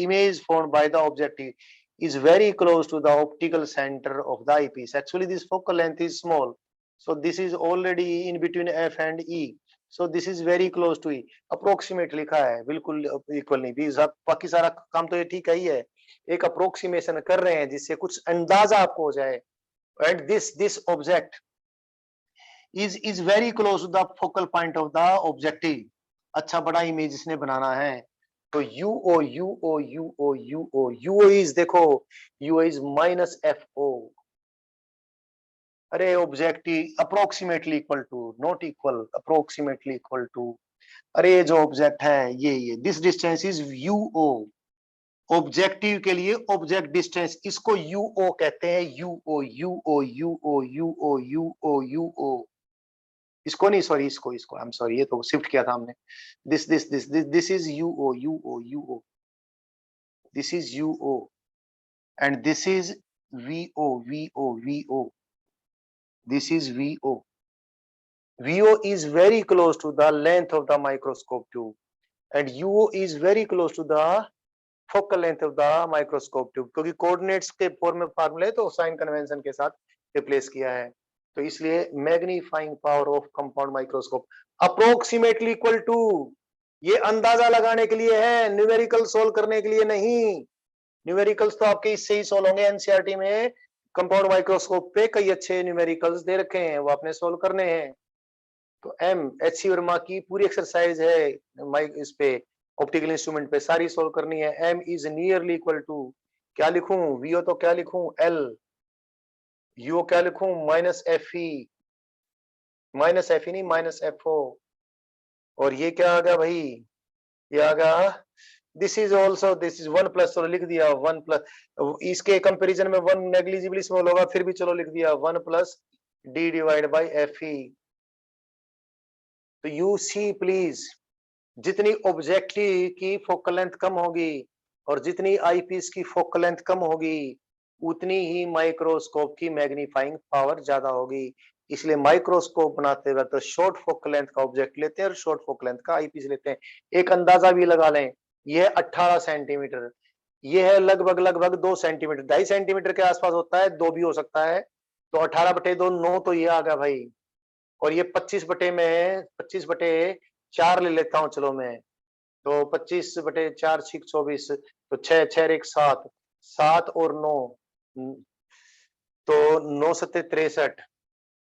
image formed by the objective is very close to the optical center of the eyepiece. Actually, this focal length is small, so this is already in between F and E. So this is very close to E. Approximate लिखा है, बिल्कुल इक्वल नहीं भी, बाकी सारा काम तो ये ठीक ही है, एक अप्रोक्सीमेशन कर रहे हैं जिससे कुछ अंदाजा आपको हो जाए। And this object is very close to the focal point of the objective. अच्छा बड़ा इमेज इसने बनाना है, तो यूओ इज, देखो u o is minus f o. अरे objective approximately equal to, not equal, approximately equal to, अरे जो ऑब्जेक्ट है ये this distance is u o, objective के लिए ऑब्जेक्ट डिस्टेंस, इसको यूओ कहते हैं, यूओ यूओ यूओ यूओ यूओ यूओ। इसको नहीं, सॉरी, इसको आई एम सॉरी, ये तो शिफ्ट किया था हमने। This is UO UO UO, this is UO and this is VO VO VO, this is VO. VO is very close to the length of the microscope tube and UO is very close to the focal length of the microscope tube, क्योंकि कोऑर्डिनेट्स के फॉर्मूले तो साइन कन्वेंशन के साथ रिप्लेस किया है, तो इसलिए magnifying power of compound microscope approximately equal to, ये अंदाजा लगाने के लिए है, न्यूमेरिकल सोल्व करने के लिए नहीं। न्यूमेरिकल्स तो आपके इससे ही सोल्व होंगे, एनसीईआरटी में कंपाउंड माइक्रोस्कोप पे कई अच्छे न्यूमेरिकल्स दे रखे हैं, वो आपने सोल्व करने हैं। तो एम एच सी वर्मा की पूरी एक्सरसाइज है माइक इस पे ऑप्टिकल इंस्ट्रूमेंट पे, सारी सोल्व करनी है। M is nearly equal to, क्या लिखूं, वीओ तो क्या लिखूं, एल, यूओ क्या लिखूं, minus F E, minus F E नहीं, माइनस एफ ओ। और ये क्या आ गया भाई, ये आ गया, this is also, this is one plus, चलो लिख दिया वन प्लस, इसके कंपेरिजन में वन नेग्लिजिबली स्मॉल होगा, फिर भी चलो लिख दिया one plus D divide by F E. तो यू सी प्लीज, जितनी ऑब्जेक्टिव की फोकल लेंथ कम होगी और जितनी आईपीस की फोकल लेंथ कम होगी, उतनी ही माइक्रोस्कोप की मैग्नीफाइंग पावर ज्यादा होगी। इसलिए माइक्रोस्कोप बनाते वक्त तो शॉर्ट फोकल लेंथ का ऑब्जेक्ट लेते हैं और शॉर्ट फोकल लेंथ का आईपीस लेते हैं। एक अंदाजा भी लगा लें, ये 18 सेंटीमीटर, ये है लगभग लगभग 2 सेंटीमीटर, 2.5 सेंटीमीटर के आसपास होता है, 2 भी हो सकता है। तो 18/2 9, तो ये आ गया भाई। और ये 25 में 25/4 ले लेता हूं, चलो मैं, तो 25/4 6 24, तो 6 6 1 7, 7 और 9, तो 9 7 63,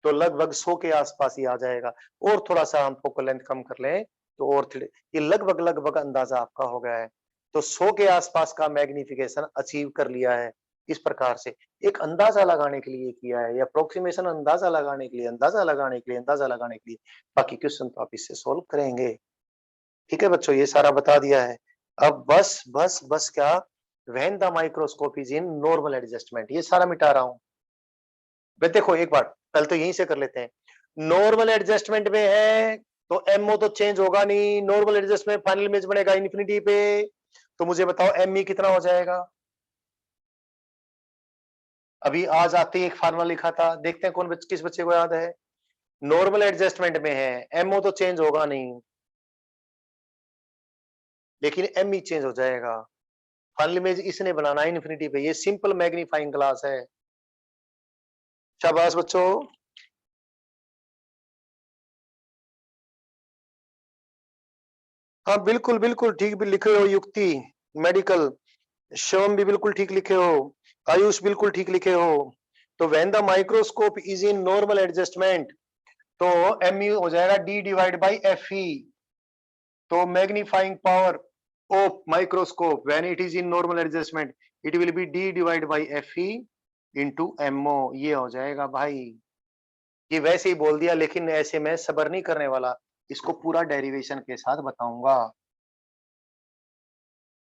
तो लगभग 100 के आसपास ही आ जाएगा। और थोड़ा सा हम फोकल लेंथ कम कर लें तो और ये लगभग लगभग अंदाजा आपका हो गया है। तो 100 के आसपास का मैग्निफिकेशन अचीव कर लिया है। इस प्रकार से एक अंदाजा लगाने के लिए किया है, या अप्रोक्सीमेशन अंदाजा लगाने के लिए, अंदाजा लगाने के लिए, अंदाजा लगाने के लिए। बाकी क्वेश्चन तो आप इससे सोल्व करेंगे। ठीक है बच्चों, ये सारा बता दिया है। अब बस बस बस क्या, when the microscope is in normal adjustment, ये सारा मिटा रहा हूं। भाई देखो एक बार पहले तो यहीं से कर लेते हैं। नॉर्मल एडजस्टमेंट में है तो एमओ तो चेंज होगा नहीं, नॉर्मल एडजस्टमेंट फाइनल इमेज बनेगा इन्फिनिटी पे। तो मुझे बताओ एमई कितना हो जाएगा। अभी आज आते ही एक फार्मूला लिखा था, देखते हैं किस बच्चे को याद है। नॉर्मल एडजस्टमेंट में है, एमओ तो चेंज होगा नहीं, लेकिन एमई चेंज हो जाएगा। फाइनल इमेज इसने बनाना है इन्फिनिटी पे, ये सिंपल मैग्नीफाइंग ग्लास है। शाबाश बच्चों। हाँ बिल्कुल बिल्कुल ठीक भी लिखे हो, युक्ति मेडिकल, शिवम भी बिल्कुल ठीक लिखे हो, आयुष बिल्कुल ठीक लिखे हो। तो when the microscope is in normal adjustment, तो एम यू हो जाएगा D divide by F E. तो magnifying power of microscope when it is in normal adjustment, it will be D divide by F e into m o, ये हो जाएगा भाई। ये वैसे ही बोल दिया, लेकिन ऐसे में सबर नहीं करने वाला, इसको पूरा डेरिवेशन के साथ बताऊंगा।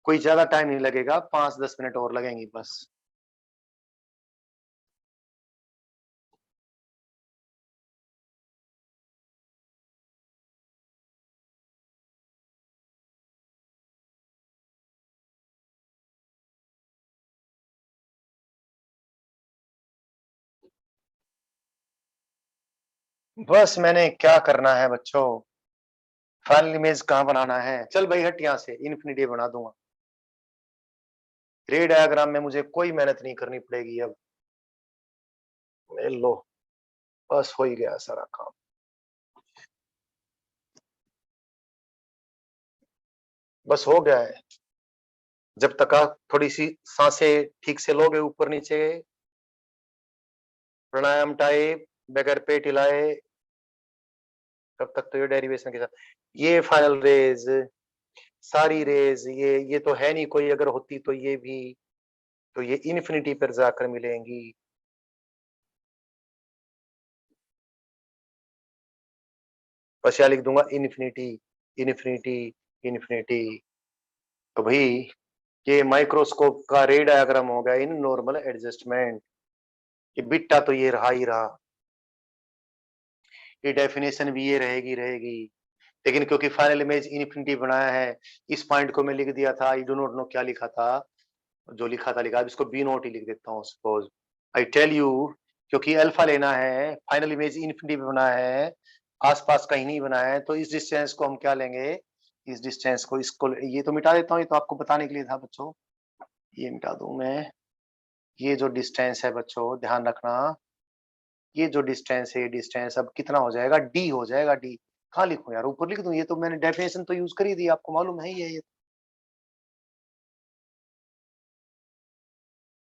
कोई ज्यादा टाइम नहीं लगेगा, 5-10 मिनट और लगेंगी बस। बस मैंने क्या करना है बच्चों, फाइनल इमेज कहाँ बनाना है, चल भाई हट यहाँ से, इन्फिनिटी बना दूंगा। रे डायग्राम में मुझे कोई मेहनत नहीं करनी पड़ेगी अब। लो, बस हो ही गया सारा काम। बस हो गया है। जब तक आप थोड़ी सी सांसें ठीक से लोगे ऊपर नीचे, प्राणायाम टाइप, बगैर पेट हिलाए, तब तक तो ये डेरिवेशन के साथ, ये फाइनल रेज, सारी रेज, ये तो है नहीं कोई, अगर होती तो ये भी, तो ये इन्फिनिटी पर जाकर मिलेंगी। बस यहाँ लिख दूंगा इन्फिनिटी, इन्फिनिटी, इन्फिनिटी। तो भाई ये माइक्रोस्कोप का रे डायग्राम हो गया इन नॉर्मल एडजस्टमेंट। ये बीटा तो ये रहा ही रहा, ये डेफिनेशन भी ये रहेगी, लेकिन क्योंकि फाइनल इमेज इन्फिनिटी बनाया है, इस पॉइंट को मैं लिख दिया था, आई डू नॉट नो क्या लिखा था, जो लिखा था लिखा, अब इसको बी नोट ही लिख देता हूँ सपोज। आई टेल यू, क्योंकि अल्फा लेना है, फाइनल इमेज इन्फिनिटी पे बना है, आसपास कहीं नहीं बना है, तो इस डिस्टेंस को हम क्या लेंगे, इस डिस्टेंस को, इसको ये तो मिटा देता हूँ, ये तो आपको बताने के लिए था बच्चों, ये मिटा दूं मैं। ये जो डिस्टेंस है बच्चों ध्यान रखना, ये जो डिस्टेंस है, ये डिस्टेंस अब कितना हो जाएगा, डी हो जाएगा, डी। कहाँ लिखूं यार, ऊपर लिख दूं, ये तो मैंने डेफिनेशन तो यूज करी थी, आपको मालूम है ही है ये।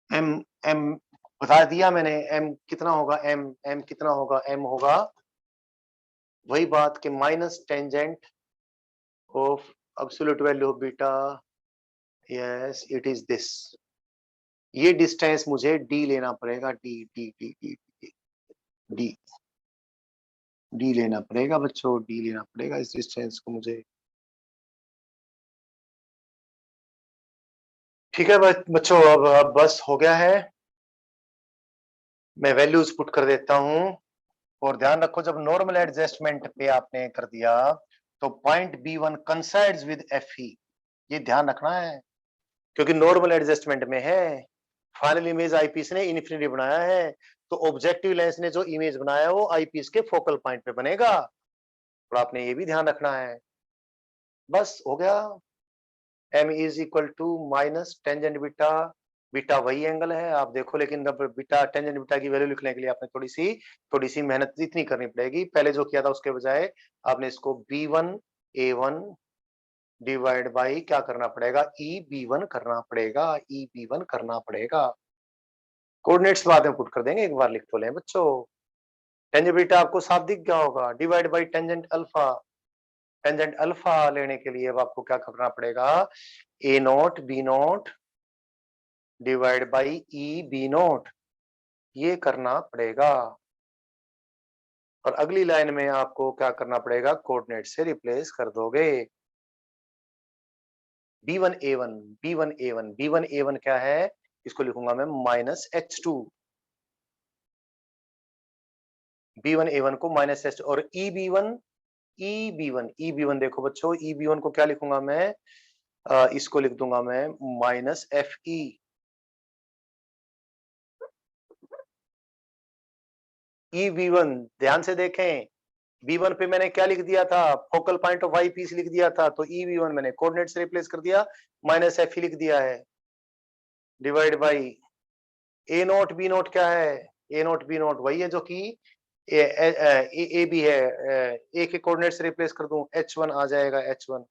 एम एम बता दिया मैंने, एम कितना होगा, एम कितना होगा, एम होगा वही बात कि minus tangent of absolute value of beta, yes it is this. ये डिस्टेंस मुझे डी लेना पड़ेगा, D D D D D D लेना पड़ेगा बच्चों, डी लेना पड़ेगा इस डिस्टेंस को मुझे। ठीक है बच्चों, अब बस हो गया है, मैं वैल्यूज पुट कर देता हूं। और ध्यान रखो, जब नॉर्मल एडजस्टमेंट पे आपने कर दिया तो पॉइंट B1 कंसाइड्स विद FE, ये ध्यान रखना है, क्योंकि नॉर्मल एडजस्टमेंट में है, फाइनल इमेज आईपीस ने इन्फिनिटी बनाया है, तो ऑब्जेक्टिव लेंस ने जो इमेज बनाया है वो आईपीस के फोकल पॉइंट पे बनेगा, और आपने ये भी ध्यान रखना है। बस हो गया, m is equal to minus tangent beta, beta वही एंगल है आप देखो, लेकिन अब बीटा टेंजेंट बीटा की वैल्यू लिखने के लिए आपने थोड़ी सी मेहनत इतनी करनी पड़ेगी, पहले जो किया था उसके बजाय आपने इसको B1A1 डिवाइड बाई क्या करना पड़ेगा, EB1 करना पड़ेगा, EB1 करना पड़ेगा। कोऑर्डिनेट्स बाद में पुट कर देंगे, एक बार लिख तो लें बच्चों। टेंजेंट बीटा आपको साफ दिख गया होगा, divide by tangent alpha, tangent alpha लेने के लिए अब आपको क्या करना पड़ेगा, A note B note divide by EB note, ये करना पड़ेगा। और अगली लाइन में आपको क्या करना पड़ेगा, कोऑर्डिनेट से रिप्लेस कर दोगे। B1A1 B1A1 B1A1 क्या है, इसको लिखूंगा मैं -H2, B1A1 को -H2, और EB1 देखो बच्चों, EB1 को क्या लिखूंगा मैं, इसको लिख दूंगा मैं -FE। EB1 ध्यान से देखें, B1 पे मैंने क्या लिख दिया था, focal point of eyepiece लिख दिया था, तो EB1 मैंने कोऑर्डिनेट से रिप्लेस कर दिया, -FE लिख दिया है, divide by A note B note क्या है, A नोट B नोट वही है जो कि ए बी है, ए के कोऑर्डिनेट से रिप्लेस कर दूं, H1 आ जाएगा, H1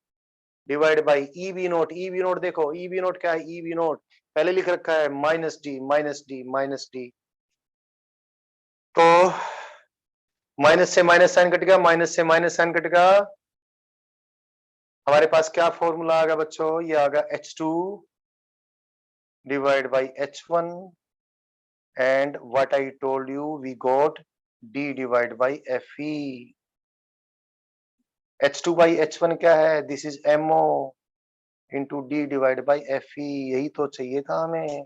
divide by EB note देखो, EB नोट क्या है, EB नोट पहले लिख रखा है -D, तो माइनस से माइनस साइन कट गया, माइनस से माइनस साइन कट गया, हमारे पास क्या फॉर्मूला आ गया बच्चों, ये आ गया H2 divide by H1, and what I told you we got D divided by FE। H2 by H1 क्या है, this is MO into D divide by FE, यही तो चाहिए था हमें।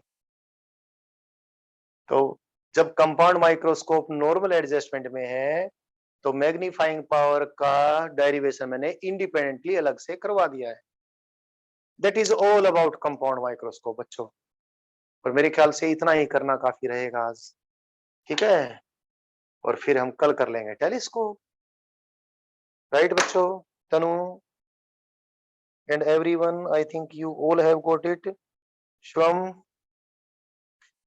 तो जब कंपाउंड माइक्रोस्कोप नॉर्मल एडजस्टमेंट में है तो मैग्नीफाइंग पावर का डेरिवेशन मैंने इंडिपेंडेंटली अलग से करवा दिया है। That is all about compound microscope बच्चों, और मेरे ख्याल से इतना ही करना काफी रहेगा आज, ठीक है, और फिर हम कल कर लेंगे टेलीस्कोप, राइट बच्चों, Tanu and everyone, I think you all have got it। Shwam,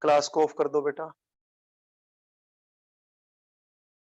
class को ऑफ कर दो बेटा।